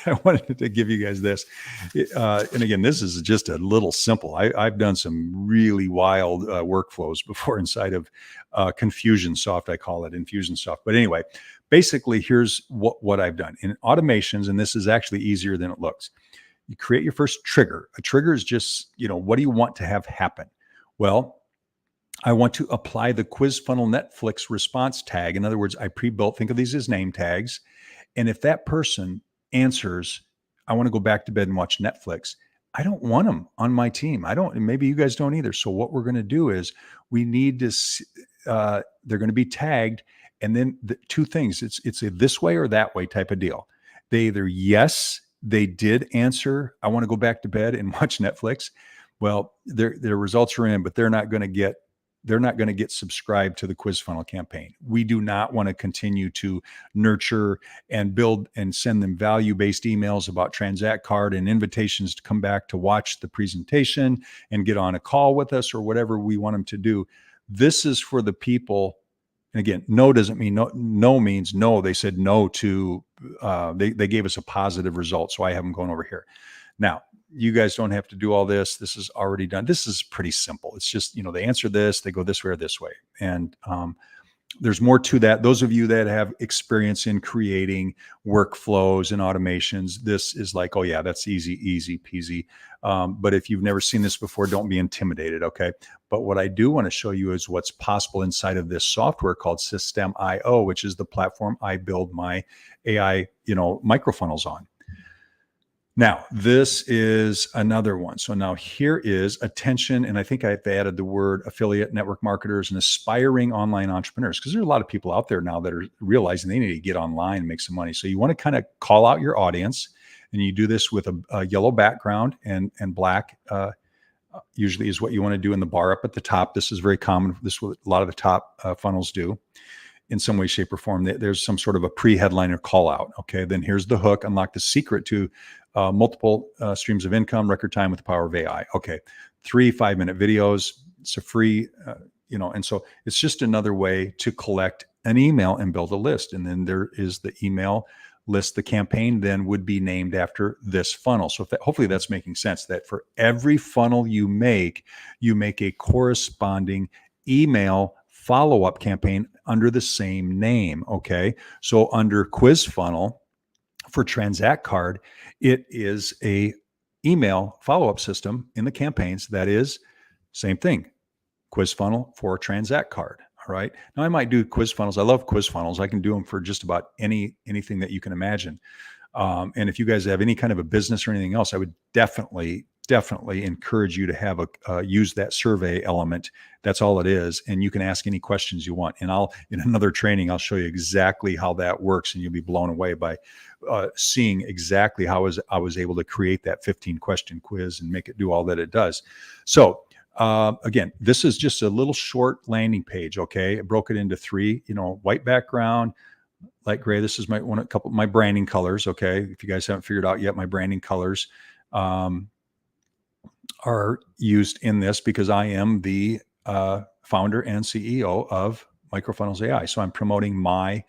I wanted to give you guys this. And again, this is just a little simple. I've done some really wild workflows before inside of Confusionsoft. I call it Infusionsoft. But anyway, basically, here's what I've done in automations, and this is actually easier than it looks. You create your first trigger. A trigger is just, what do you want to have happen? Well, I want to apply the quiz funnel Netflix response tag. In other words, I pre-built, think of these as name tags. And if that person answers, I want to go back to bed and watch Netflix, I don't want them on my team. Maybe you guys don't either. So what we're going to do is we need to, they're going to be tagged. And then the 2 things, it's a this way or that way type of deal. They either, yes, they did answer, I want to go back to bed and watch Netflix. Well, their results are in, but they're not going to get subscribed to the quiz funnel campaign. We do not want to continue to nurture and build and send them value-based emails about Transact card and invitations to come back to watch the presentation and get on a call with us or whatever we want them to do. This is for the people. And again, no doesn't mean no. No means no. They said no to, they gave us a positive result. So I have them going over here. Now, you guys don't have to do all this. This is already done. This is pretty simple. It's just, they answer this, they go this way or this way. And there's more to that. Those of you that have experience in creating workflows and automations, this is like, oh yeah, that's easy peasy. But if you've never seen this before, don't be intimidated. Okay. But what I do want to show you is what's possible inside of this software called System.io, which is the platform I build my AI, microfunnels on. Now, this is another one. So now here is attention. And I think I've added the word affiliate, network marketers, and aspiring online entrepreneurs, because there's a lot of people out there now that are realizing they need to get online and make some money. So you want to kind of call out your audience, and you do this with a yellow background and black usually is what you want to do in the bar up at the top. This is very common. This is what a lot of the top funnels do. In some way, shape, or form, there's some sort of a pre-headline or call out. Okay, then here's the hook: unlock the secret to multiple streams of income, record time with the power of AI. Okay, 3 5-minute videos. It's a free, and so it's just another way to collect an email and build a list. And then there is the email list. The campaign then would be named after this funnel. So hopefully that's making sense, that for every funnel you make a corresponding email follow-up campaign under the same name. Okay. So under quiz funnel for Transact Card, it is a email follow-up system in the campaigns. That is same thing. Quiz funnel for Transact Card. All right. Now I might do quiz funnels. I love quiz funnels. I can do them for just about anything that you can imagine. And if you guys have any kind of a business or anything else, I would definitely encourage you to have use that survey element. That's all it is. And you can ask any questions you want. And in another training, I'll show you exactly how that works. And you'll be blown away by seeing exactly how I was able to create that 15-question quiz and make it do all that it does. So again, this is just a little short landing page. Okay. I broke it into 3, white background, light gray. This is a couple of my branding colors. Okay. If you guys haven't figured out yet, my branding colors, are used in this because I am the founder and CEO of Microfunnels AI. So I'm promoting my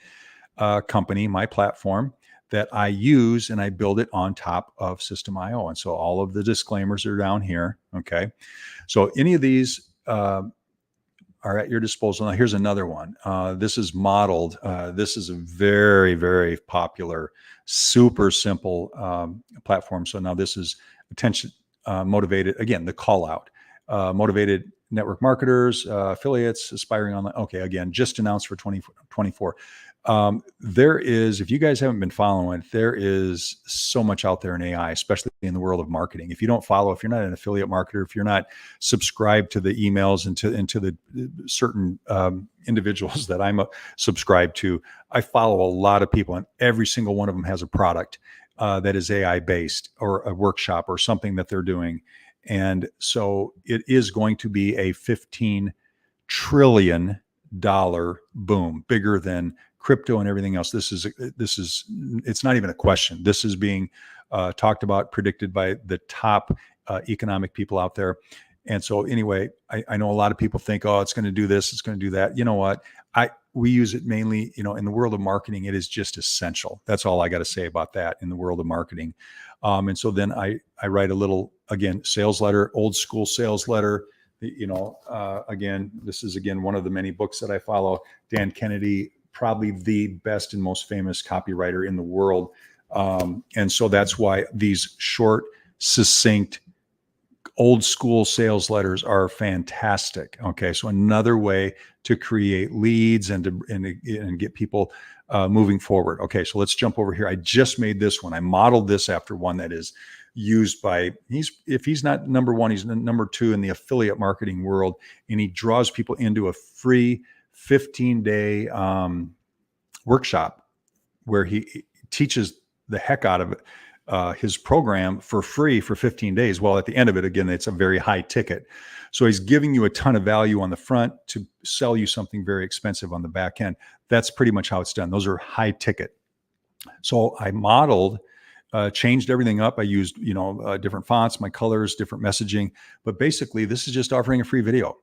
company, my platform that I use, and I build it on top of System.io. And so all of the disclaimers are down here. Okay. So any of these are at your disposal. Now here's another one. This is modeled. This is a very, very popular, super simple platform. So now this is attention motivated, again, the call out, motivated network marketers, affiliates, aspiring online. Okay. Again, just announced for 2024. There is, if you guys haven't been following it, there is so much out there in AI, especially in the world of marketing. If you don't follow, if you're not an affiliate marketer, if you're not subscribed to the emails and to the certain individuals that I'm subscribed to, I follow a lot of people, and every single one of them has a product that is AI based, or a workshop or something that they're doing. And so it is going to be a $15 trillion boom, bigger than crypto and everything else. It's not even a question. This is being talked about, predicted by the top economic people out there. And so anyway, I know a lot of people think, oh, it's going to do this, it's going to do that. You know what? We use it mainly, in the world of marketing. It is just essential. That's all I got to say about that in the world of marketing. And so then I write a little, again, sales letter, old school sales letter. Again, this is one of the many books that I follow. Dan Kennedy, probably the best and most famous copywriter in the world. And so that's why these short, succinct, old school sales letters are fantastic. Okay. So another way to create leads and get people moving forward. Okay. So let's jump over here. I just made this one. I modeled this after one that is used by, if he's not number one, he's number 2 in the affiliate marketing world. And he draws people into a free 15-day workshop where he teaches the heck out of it. His program for free for 15 days. Well, at the end of it, again, it's a very high ticket. So he's giving you a ton of value on the front to sell you something very expensive on the back end. That's pretty much how it's done. Those are high ticket. So I modeled, changed everything up. I used, different fonts, my colors, different messaging, but basically this is just offering a free video.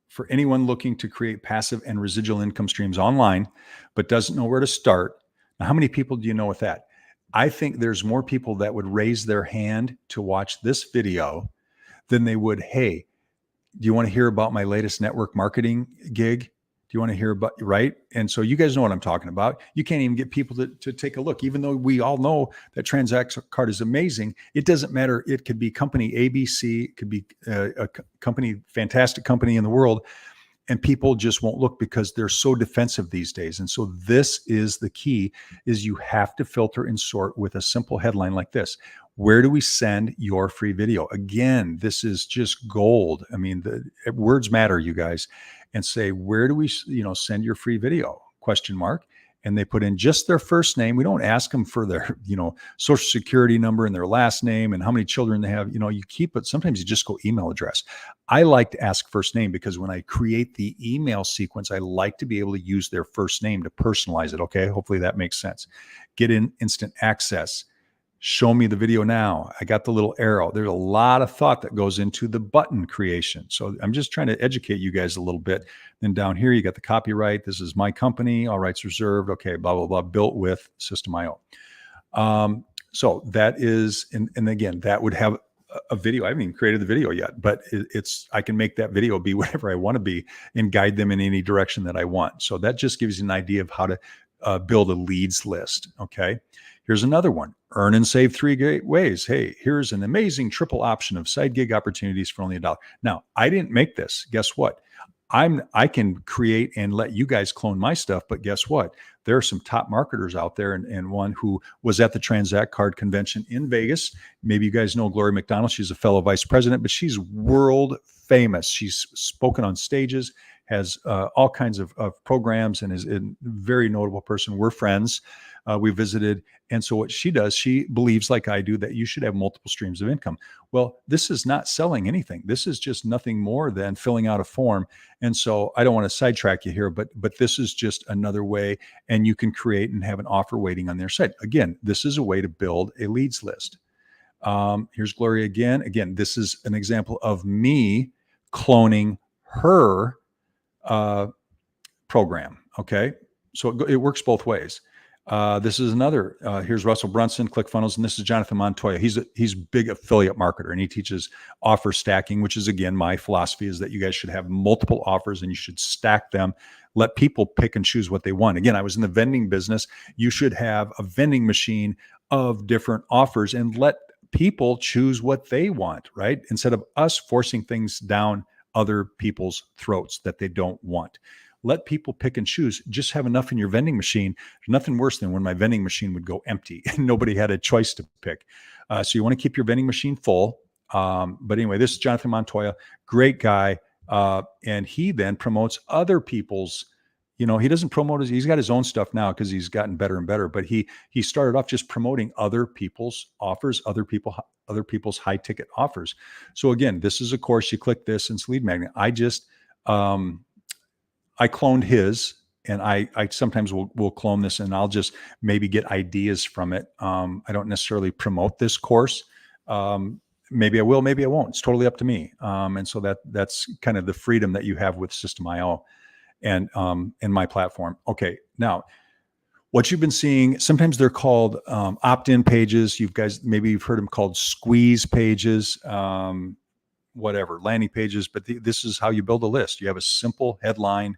For anyone looking to create passive and residual income streams online, but doesn't know where to start. Now, how many people do you know with that? I think there's more people that would raise their hand to watch this video than they would, hey, do you want to hear about my latest network marketing gig? Do you want to hear about, right? And so you guys know what I'm talking about. You can't even get people to take a look, even though we all know that Transact Card is amazing. It doesn't matter. It could be company ABC, it could be a company, fantastic company in the world. And people just won't look because they're so defensive these days. And so this is the key, is you have to filter and sort with a simple headline like this. Where do we send your free video? Again, this is just gold. I mean, the words matter, you guys. And say, where do we, send your free video? Question mark. And they put in just their first name. We don't ask them for their, social security number and their last name and how many children they have. You keep it. Sometimes you just go email address. I like to ask first name because when I create the email sequence, I like to be able to use their first name to personalize it. Okay. Hopefully that makes sense. Get in instant access. Show me the video now. I got the little arrow. There's a lot of thought that goes into the button creation. So I'm just trying to educate you guys a little bit. Then down here, you got the copyright. This is my company, all rights reserved. Okay, blah, blah, blah, built with System.io. So that is, and again, that would have a video. I haven't even created the video yet, but I can make that video be whatever I want to be and guide them in any direction that I want. So that just gives you an idea of how to build a leads list. Okay. Here's another one. Earn and save 3 great ways. Hey, here's an amazing triple option of side gig opportunities for only $1. Now, I didn't make this. Guess what? I can create and let you guys clone my stuff, but guess what? There are some top marketers out there, and one who was at the Transact Card convention in Vegas. Maybe you guys know Gloria McDonald. She's a fellow vice president, but she's world famous. She's spoken on stages, has all kinds of programs, and is a very notable person. We're friends. We visited. And so what she does, she believes, like I do, that you should have multiple streams of income. Well, this is not selling anything. This is just nothing more than filling out a form. And so I don't want to sidetrack you here, but this is just another way, and you can create and have an offer waiting on their site. Again, this is a way to build a leads list. Here's Gloria again. Again, this is an example of me cloning her program. Okay. So it works both ways. This is another, here's Russell Brunson, ClickFunnels, and this is Jonathan Montoya. He's big affiliate marketer, and he teaches offer stacking, which is, again, my philosophy is that you guys should have multiple offers and you should stack them. Let people pick and choose what they want. Again, I was in the vending business. You should have a vending machine of different offers and let people choose what they want, right? Instead of us forcing things down other people's throats that they don't want. Let people pick and choose. Just have enough in your vending machine. There's nothing worse than when my vending machine would go empty and nobody had a choice to pick. So you want to keep your vending machine full. But anyway, this is Jonathan Montoya, great guy. And he then promotes other people's, he doesn't promote he's got his own stuff now because he's gotten better and better, but he started off just promoting other people's offers, other people's high ticket offers. So again, this is a course. You click this and it's lead magnet. I cloned his, and I sometimes will clone this, and I'll just maybe get ideas from it. I don't necessarily promote this course. Maybe I will, maybe I won't. It's totally up to me. And so that's kind of the freedom that you have with System.io and my platform. Okay, now what you've been seeing, sometimes they're called opt-in pages. Maybe you've heard them called squeeze pages. Whatever, landing pages, but this is how you build a list. You have a simple headline,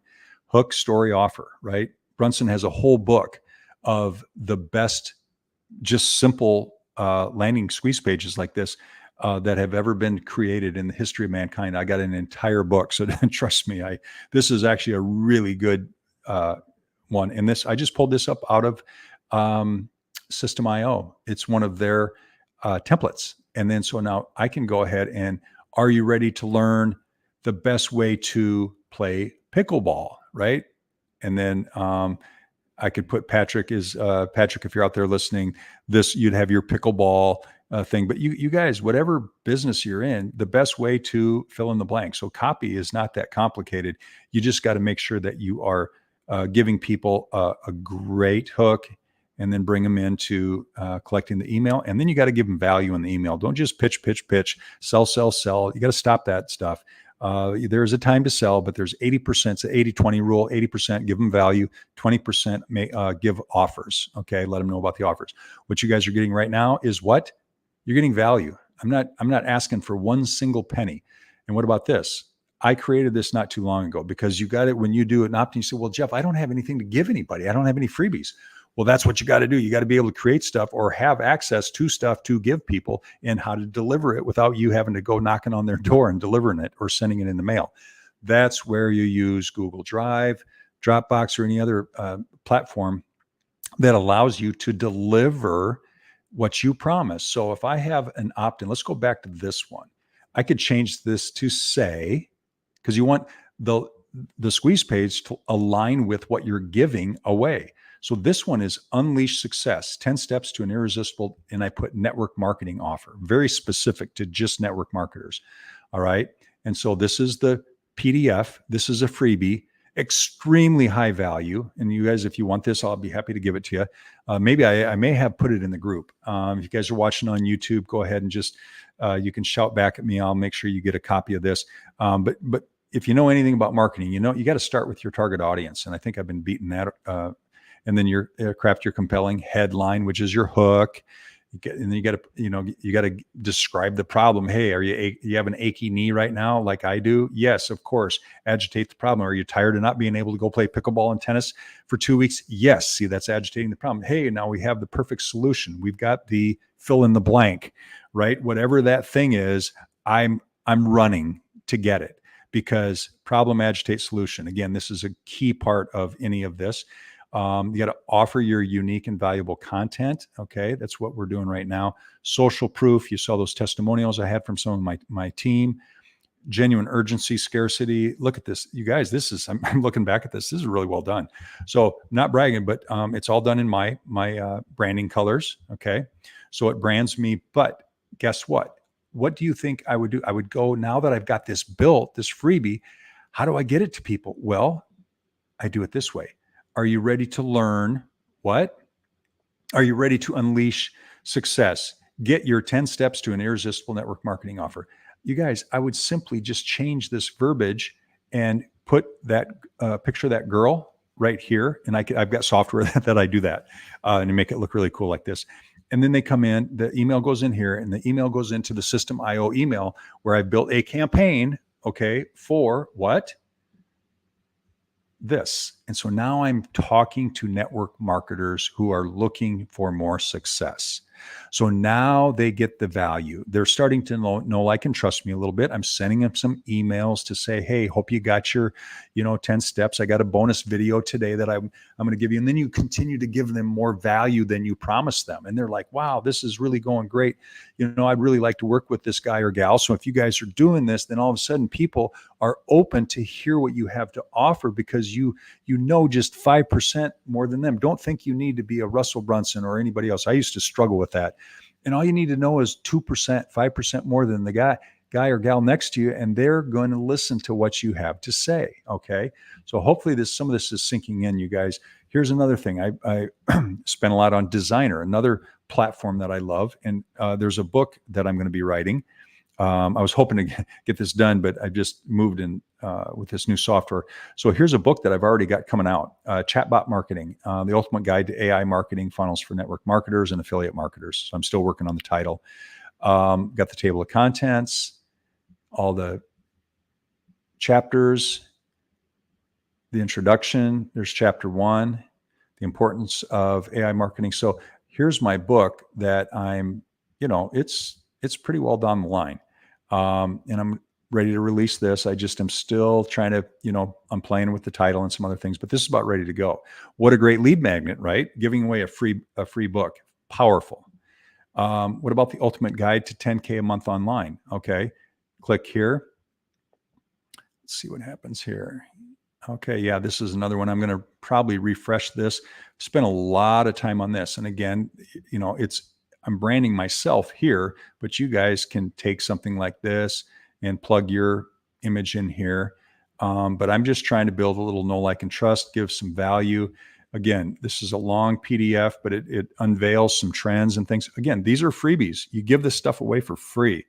hook, story, offer, right? Brunson has a whole book of the best, just simple landing squeeze pages like this that have ever been created in the history of mankind. I got an entire book, so trust me, this is actually a really good one. And I just pulled this up out of System.io. It's one of their templates. And then so now I can go ahead and, are you ready to learn the best way to play pickleball, right? And then I could put Patrick, if you're out there listening, you'd have your pickleball thing. But you guys, whatever business you're in, the best way to fill in the blank. So copy is not that complicated. You just got to make sure that you are giving people a great hook, and then bring them into collecting the email. And then you got to give them value in the email. Don't just pitch, sell. You got to stop that stuff. There's a time to sell, but there's 80%, it's an 80-20 rule, 80% give them value, 20% may give offers. Okay, let them know about the offers. What you guys are getting right now is what? You're getting value. I'm not asking for one single penny. And what about this? I created this not too long ago because you got it when you do an opt-in, you say, well, Jeff, I don't have anything to give anybody. I don't have any freebies. Well, that's what you got to do. You got to be able to create stuff or have access to stuff to give people and how to deliver it without you having to go knocking on their door and delivering it or sending it in the mail. That's where you use Google Drive, Dropbox, or any other platform that allows you to deliver what you promise. So if I have an opt-in, let's go back to this one. I could change this to say, because you want the squeeze page to align with what you're giving away. So this one is Unleash Success, 10 Steps to an Irresistible, and I put network marketing offer, very specific to just network marketers. All right. And so this is the PDF. This is a freebie, extremely high value. And you guys, if you want this, I'll be happy to give it to you. Maybe I may have put it in the group. If you guys are watching on YouTube, go ahead and just, you can shout back at me. I'll make sure you get a copy of this. But if you know anything about marketing, you got to start with your target audience. And I think I've been beating that. And then craft your compelling headline, which is your hook. And then you got to describe the problem. Hey, you have an achy knee right now, like I do? Yes, of course. Agitate the problem. Are you tired of not being able to go play pickleball and tennis for 2 weeks? Yes. See, that's agitating the problem. Hey, now we have the perfect solution. We've got the fill in the blank, right? Whatever that thing is, I'm running to get it because problem, agitate, solution. Again, this is a key part of any of this. You got to offer your unique and valuable content. Okay. That's what we're doing right now. Social proof. You saw those testimonials I had from some of my team. Genuine urgency, scarcity. Look at this. You guys, I'm looking back at this. This is really well done. So not bragging, but it's all done in my branding colors. Okay. So it brands me, but guess what? What do you think I would do? I would go, now that I've got this built, this freebie, how do I get it to people? Well, I do it this way. Are you ready to learn what? Are you ready to unleash success? Get your 10 steps to an irresistible network marketing offer. You guys, I would simply just change this verbiage and put that picture of that girl right here. And I've got software that I do that and make it look really cool like this. And then they come in, the email goes in here and the email goes into the System IO email where I built a campaign, okay, for what? This. And so now I'm talking to network marketers who are looking for more success. So now they get the value. They're starting to know, like, and trust me a little bit. I'm sending them some emails to say, hey, hope you got your, 10 steps. I got a bonus video today that I'm going to give you. And then you continue to give them more value than you promised them. And they're like, wow, this is really going great. I'd really like to work with this guy or gal. So if you guys are doing this, then all of a sudden people are open to hear what you have to offer because you know just 5% more than them. Don't think you need to be a Russell Brunson or anybody else. I used to struggle with that. And all you need to know is 2%, 5% more than the guy or gal next to you, and they're going to listen to what you have to say. Okay. So hopefully some of this is sinking in, you guys. Here's another thing. I spent a lot on Designer, another platform that I love. And there's a book that I'm going to be writing. I was hoping to get this done, but I just moved in with this new software. So here's a book that I've already got coming out, Chatbot Marketing, the Ultimate Guide to AI Marketing Funnels for Network Marketers and Affiliate Marketers. So I'm still working on the title. Got the table of contents, all the chapters, the introduction. There's chapter 1, the importance of AI marketing. So here's my book that I'm, it's pretty well down the line. And I'm ready to release this. I just am still trying to, I'm playing with the title and some other things, but this is about ready to go. What a great lead magnet, right? Giving away a free book. Powerful. What about the ultimate guide to 10K a month online? Okay. Click here. Let's see what happens here. Okay. Yeah, this is another one. I'm going to probably refresh this. Spent a lot of time on this. And again, I'm branding myself here, but you guys can take something like this and plug your image in here. But I'm just trying to build a little know, like, and trust, give some value. Again, this is a long PDF, but it unveils some trends and things. Again, these are freebies. You give this stuff away for free.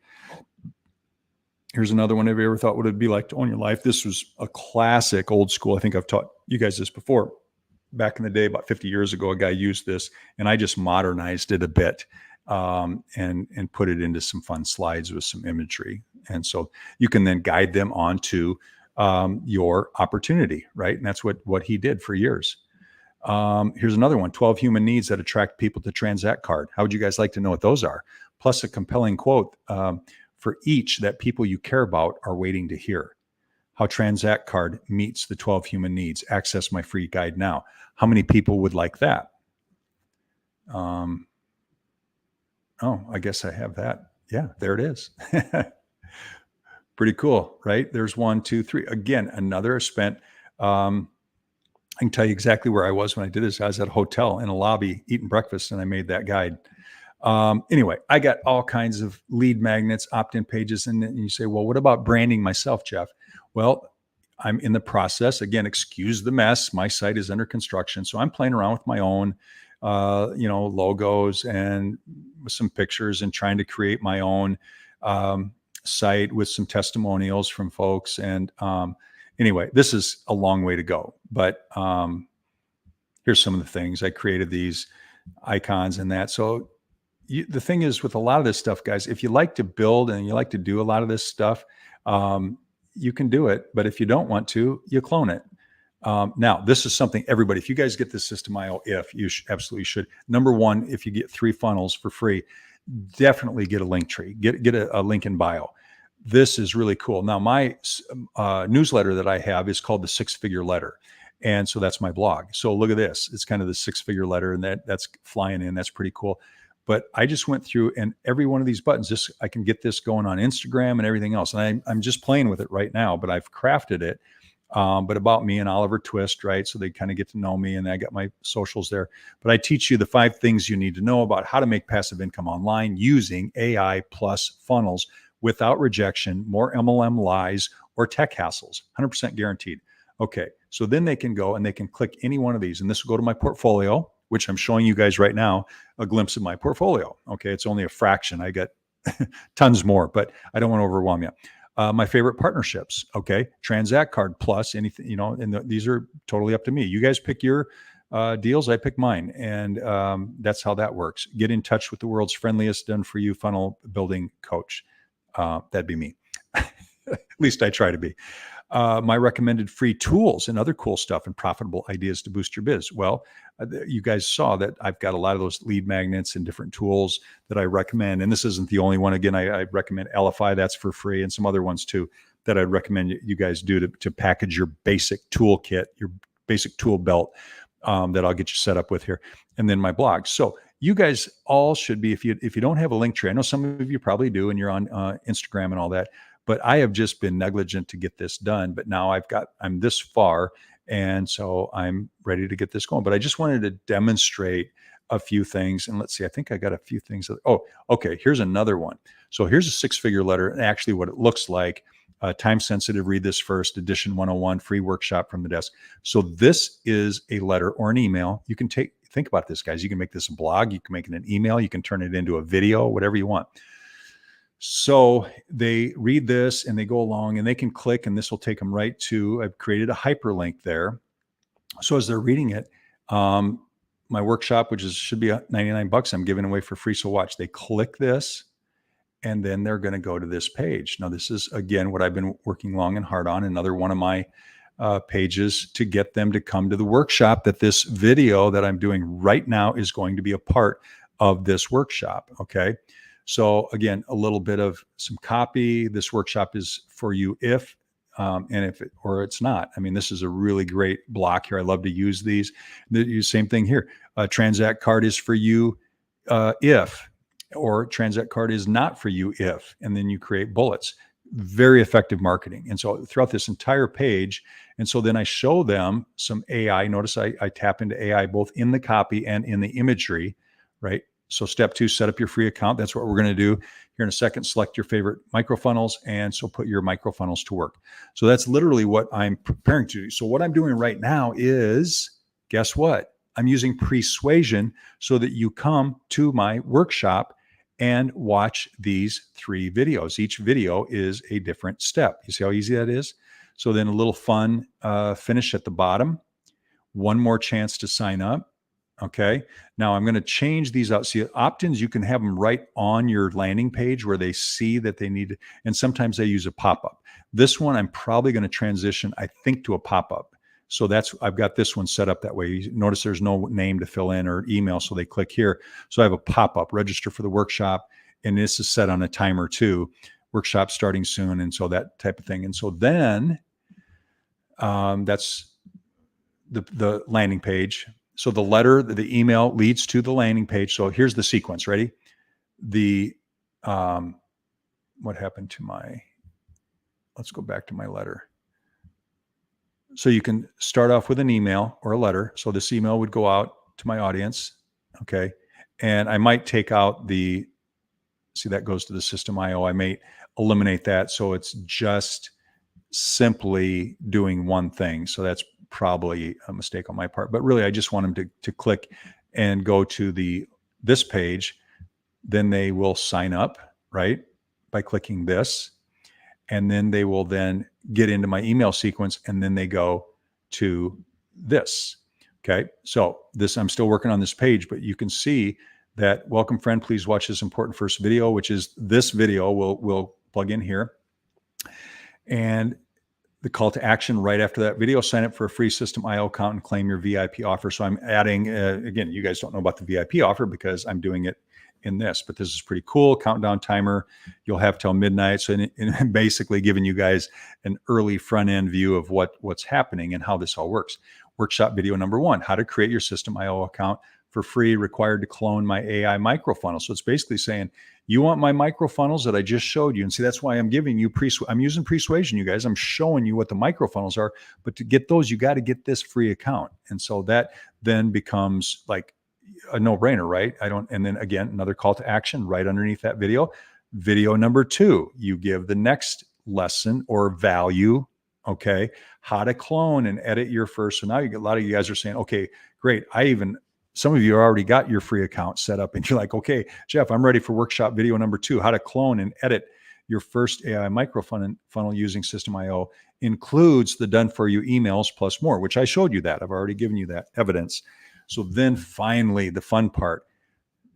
Here's another one. Have you ever thought what it'd be like to own your life? This was a classic old school. I think I've taught you guys this before. Back in the day, about 50 years ago, a guy used this, and I just modernized it a bit, and put it into some fun slides with some imagery. And so you can then guide them onto your opportunity, right? And that's what he did for years. Here's another one: 12 human needs that attract people to Transact card. How would you guys like to know what those are? Plus a compelling quote for each that people you care about are waiting to hear. How Transact card meets the 12 human needs. Access my free guide now. How many people would like that? Oh, I guess I have that. Yeah, there it is. Pretty cool, right? There's 1, 2, 3. Again, another spent. I can tell you exactly where I was when I did this. I was at a hotel in a lobby eating breakfast, and I made that guide. Anyway, I got all kinds of lead magnets, opt-in pages, and then you say, well, what about branding myself, Jeff? Well, I'm in the process. Again, excuse the mess. My site is under construction, so I'm playing around with my own, logos and some pictures, and trying to create my own site with some testimonials from folks. And anyway, this is a long way to go, but here's some of the things I created: these icons and that. So the thing is with a lot of this stuff, guys, if you like to build and you like to do a lot of this stuff, you can do it. But if you don't want to, you clone it. Now, this is something everybody, if you guys get this system IO, you absolutely should. Number one, if you get 3 funnels for free, definitely get a link tree, get a link in bio. This is really cool. Now, my newsletter that I have is called the 6-Figure Letter. And so that's my blog. So look at this. It's kind of the 6-figure letter, and that's flying in. That's pretty cool. But I just went through, and every one of these buttons, I can get this going on Instagram and everything else. And I'm just playing with it right now, but I've crafted it. But about me and Oliver Twist, right? So they kind of get to know me, and I got my socials there. But I teach you the 5 things you need to know about how to make passive income online using AI plus funnels without rejection, more MLM lies, or tech hassles, 100% guaranteed. Okay, so then they can go and they can click any one of these, and this will go to my portfolio, which I'm showing you guys right now, a glimpse of my portfolio. Okay, it's only a fraction. I got tons more, but I don't want to overwhelm you. My favorite partnerships. Okay, Transact card plus anything, and these are totally up to me. You guys pick your deals, I pick mine, and that's how that works. Get in touch with the world's friendliest done for you funnel building coach. That'd be me. At least I try to be. My recommended free tools and other cool stuff and profitable ideas to boost your biz. Well, you guys saw that I've got a lot of those lead magnets and different tools that I recommend. And this isn't the only one. Again, I recommend Elify, that's for free, and some other ones too that I'd recommend you guys do to package your basic toolkit, your basic tool belt that I'll get you set up with here. And then my blog. So you guys all should be, if you don't have a link tree, I know some of you probably do, and you're on Instagram and all that, but I have just been negligent to get this done. But now I'm this far, and so I'm ready to get this going. But I just wanted to demonstrate a few things. And let's see, I think I got a few things. Okay, here's another one. So here's a 6-figure letter, and actually what it looks like. Time sensitive, read this first, edition 101, free workshop from the desk. So this is a letter or an email. You can think about this, guys. You can make this a blog, you can make it an email, you can turn it into a video, whatever you want. So they read this and they go along and they can click, and this will take them right to, I've created a hyperlink there. So as they're reading it, my workshop, which should be $99, I'm giving away for free. So watch, they click this, and then they're going to go to this page. Now, this is, again, what I've been working long and hard on, another one of my pages to get them to come to the workshop, that this video that I'm doing right now is going to be a part of this workshop. Okay. So again, a little bit of some copy. This workshop is for you if it's not. I mean, this is a really great block here. I love to use these. The same thing here. Transact card is for you if, or Transact card is not for you if, and then you create bullets. Very effective marketing. And so throughout this entire page, and so then I show them some AI. Notice I tap into AI both in the copy and in the imagery, right? So step 2, set up your free account. That's what we're going to do here in a second. Select your favorite microfunnels, and so put your microfunnels to work. So that's literally what I'm preparing to do. So what I'm doing right now is, guess what? I'm using persuasion so that you come to my workshop and watch these 3 videos. Each video is a different step. You see how easy that is? So then a little fun finish at the bottom. One more chance to sign up. Okay. Now I'm going to change these out. See, opt-ins, you can have them right on your landing page where they see that they need, and sometimes they use a pop-up. This one, I'm probably going to transition, I think, to a pop-up. So I've got this one set up that way. You notice there's no name to fill in or email. So they click here. So I have a pop-up, register for the workshop. And this is set on a timer too. Workshop starting soon. And so that type of thing. And so then that's the landing page. So the email leads to the landing page. So here's the sequence. Ready? What happened to let's go back to my letter. So you can start off with an email or a letter. So this email would go out to my audience. Okay. And I might take out see, that goes to the system IO. I may eliminate that. So it's just simply doing one thing. So that's probably a mistake on my part, but really I just want them to click and go to this page. Then they will sign up, right? By clicking this. And then they will then get into my email sequence, and then they go to this. Okay. So I'm still working on this page, but you can see that welcome friend, please watch this important first video, which is this video. We'll plug in here. And the call to action right after that video, sign up for a free System IO account and claim your VIP offer. So I'm adding, again, you guys don't know about the VIP offer because I'm doing it in this, but this is pretty cool. Countdown timer. You'll have till midnight. So in basically giving you guys an early front end view of what's happening and how this all works. Workshop video number 1, how to create your System IO account for free, required to clone my AI microfunnel. So it's basically saying, you want my microfunnels that I just showed you. And see, that's why I'm giving you I'm using persuasion, you guys. I'm showing you what the microfunnels are, but to get those, you got to get this free account. And so that then becomes like a no-brainer, right? And then again, another call to action right underneath that video. Video number 2, you give the next lesson or value. Okay. How to clone and edit your first. So now a lot of you guys are saying, okay, great. Some of you already got your free account set up and you're like, okay, Jeff, I'm ready for workshop video number 2, how to clone and edit your first AI microfunnel using System IO, includes the done for you emails plus more, which I showed you that. I've already given you that evidence. So then finally, the fun part,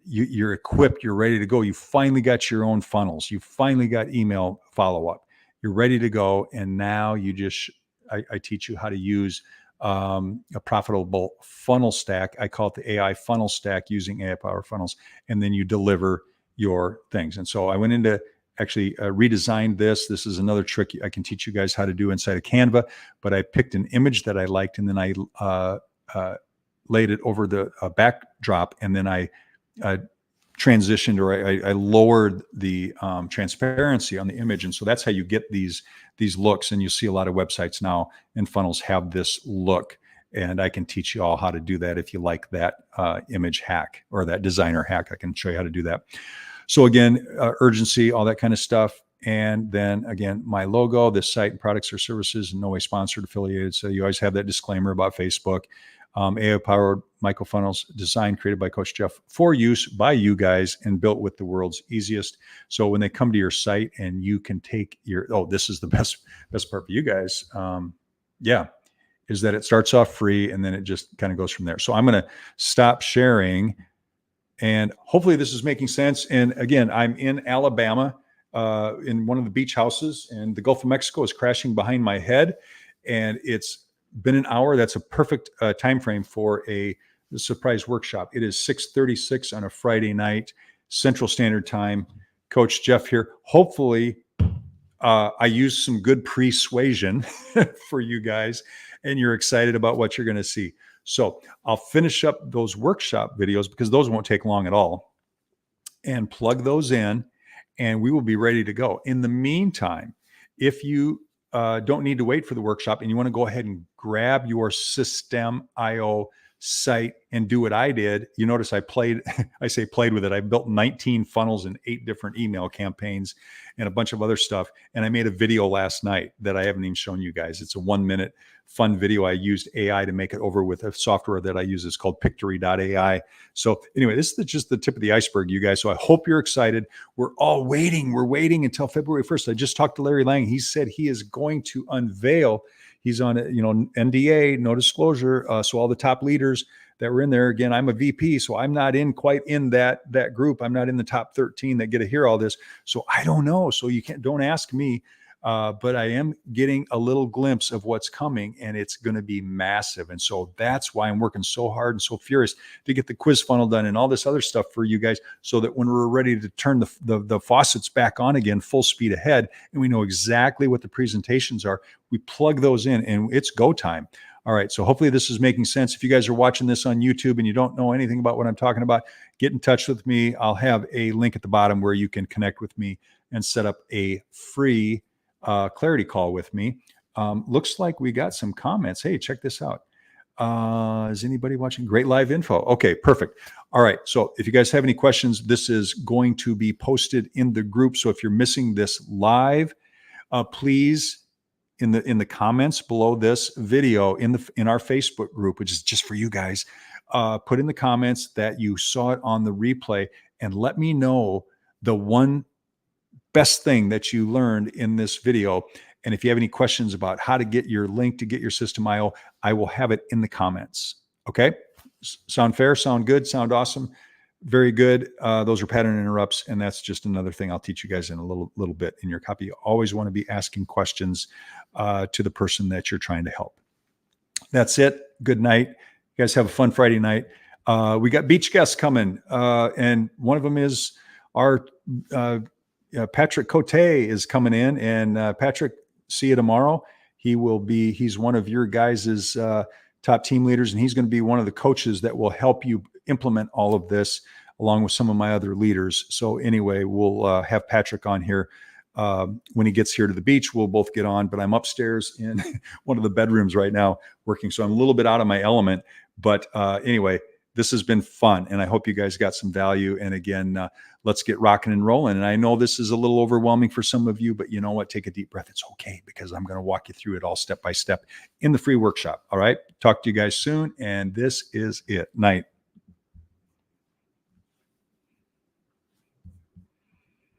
you're equipped, you're ready to go. You finally got your own funnels. You finally got email follow-up. You're ready to go. And now I teach you how to use a profitable funnel stack. I call it the AI funnel stack using AI power funnels. And then you deliver your things. And so I went into actually redesigned this. This is another trick I can teach you guys how to do inside of Canva, but I picked an image that I liked and then I laid it over the backdrop, and then I transitioned, or I lowered the transparency on the image. And so that's how you get these looks. And you see a lot of websites now and funnels have this look. And I can teach you all how to do that if you like that image hack or that designer hack. I can show you how to do that. So again, urgency, all that kind of stuff. And then again, my logo, this site and products or services, in no way sponsored, affiliated. So you always have that disclaimer about Facebook. AI-powered microfunnels designed, created by Coach Jeff for use by you guys and built with the world's easiest. So when they come to your site and you can take this is the best part for you guys. Is that it starts off free and then it just kind of goes from there. So I'm going to stop sharing and hopefully this is making sense. And again, I'm in Alabama in one of the beach houses, and the Gulf of Mexico is crashing behind my head, and it's been an hour. That's a perfect time frame for a surprise workshop. It is 6:36 on a Friday night, Central Standard Time. Coach Jeff here. Hopefully, I used some good persuasion for you guys, and you're excited about what you're going to see. So I'll finish up those workshop videos because those won't take long at all, and plug those in, and we will be ready to go. In the meantime, if you don't need to wait for the workshop and you want to go ahead and grab your System IO site and do what I did. You notice I played with it. I built 19 funnels and 8 different email campaigns and a bunch of other stuff. And I made a video last night that I haven't even shown you guys. It's a 1-minute fun video. I used AI to make it over with a software that I use. It's called Pictory.ai. So anyway, this is just the tip of the iceberg, you guys. So I hope you're excited. We're all waiting. We're waiting until February 1st. I just talked to Larry Lang. He said he is going to unveil. He's on, NDA, no disclosure. So all the top leaders that were in there, again, I'm a VP, so I'm not quite in that group. I'm not in the top 13 that get to hear all this. So I don't know. So don't ask me. But I am getting a little glimpse of what's coming, and it's going to be massive. And so that's why I'm working so hard and so furious to get the quiz funnel done and all this other stuff for you guys, so that when we're ready to turn the faucets back on again, full speed ahead, and we know exactly what the presentations are, we plug those in and it's go time. All right. So hopefully this is making sense. If you guys are watching this on YouTube and you don't know anything about what I'm talking about, get in touch with me. I'll have a link at the bottom where you can connect with me and set up a free clarity call with me. Looks like we got some comments. Hey, check this out. Is anybody watching? Great live info. Okay, perfect. All right. So if you guys have any questions, this is going to be posted in the group. So if you're missing this live, please, in the comments below this video in our Facebook group, which is just for you guys, put in the comments that you saw it on the replay, and let me know the one best thing that you learned in this video. And if you have any questions about how to get your link to get your System IO, I will have it in the comments. Okay. Sound fair? Sound good? Sound awesome? Very good. Those are pattern interrupts. And that's just another thing I'll teach you guys in a little bit in your copy. You always want to be asking questions to the person that you're trying to help. That's it. Good night. You guys have a fun Friday night. We got beach guests coming. And one of them is our Patrick Cote is coming in, and Patrick, see you tomorrow. He's one of your guys' top team leaders, and he's going to be one of the coaches that will help you implement all of this along with some of my other leaders. So anyway, we'll have Patrick on here when he gets here to the beach. We'll both get on, but I'm upstairs in one of the bedrooms right now working. So I'm a little bit out of my element, but anyway, this has been fun, and I hope you guys got some value. And again, let's get rocking and rolling. And I know this is a little overwhelming for some of you, but you know what? Take a deep breath. It's okay, because I'm going to walk you through it all step by step in the free workshop. All right. Talk to you guys soon. And this is it. Night.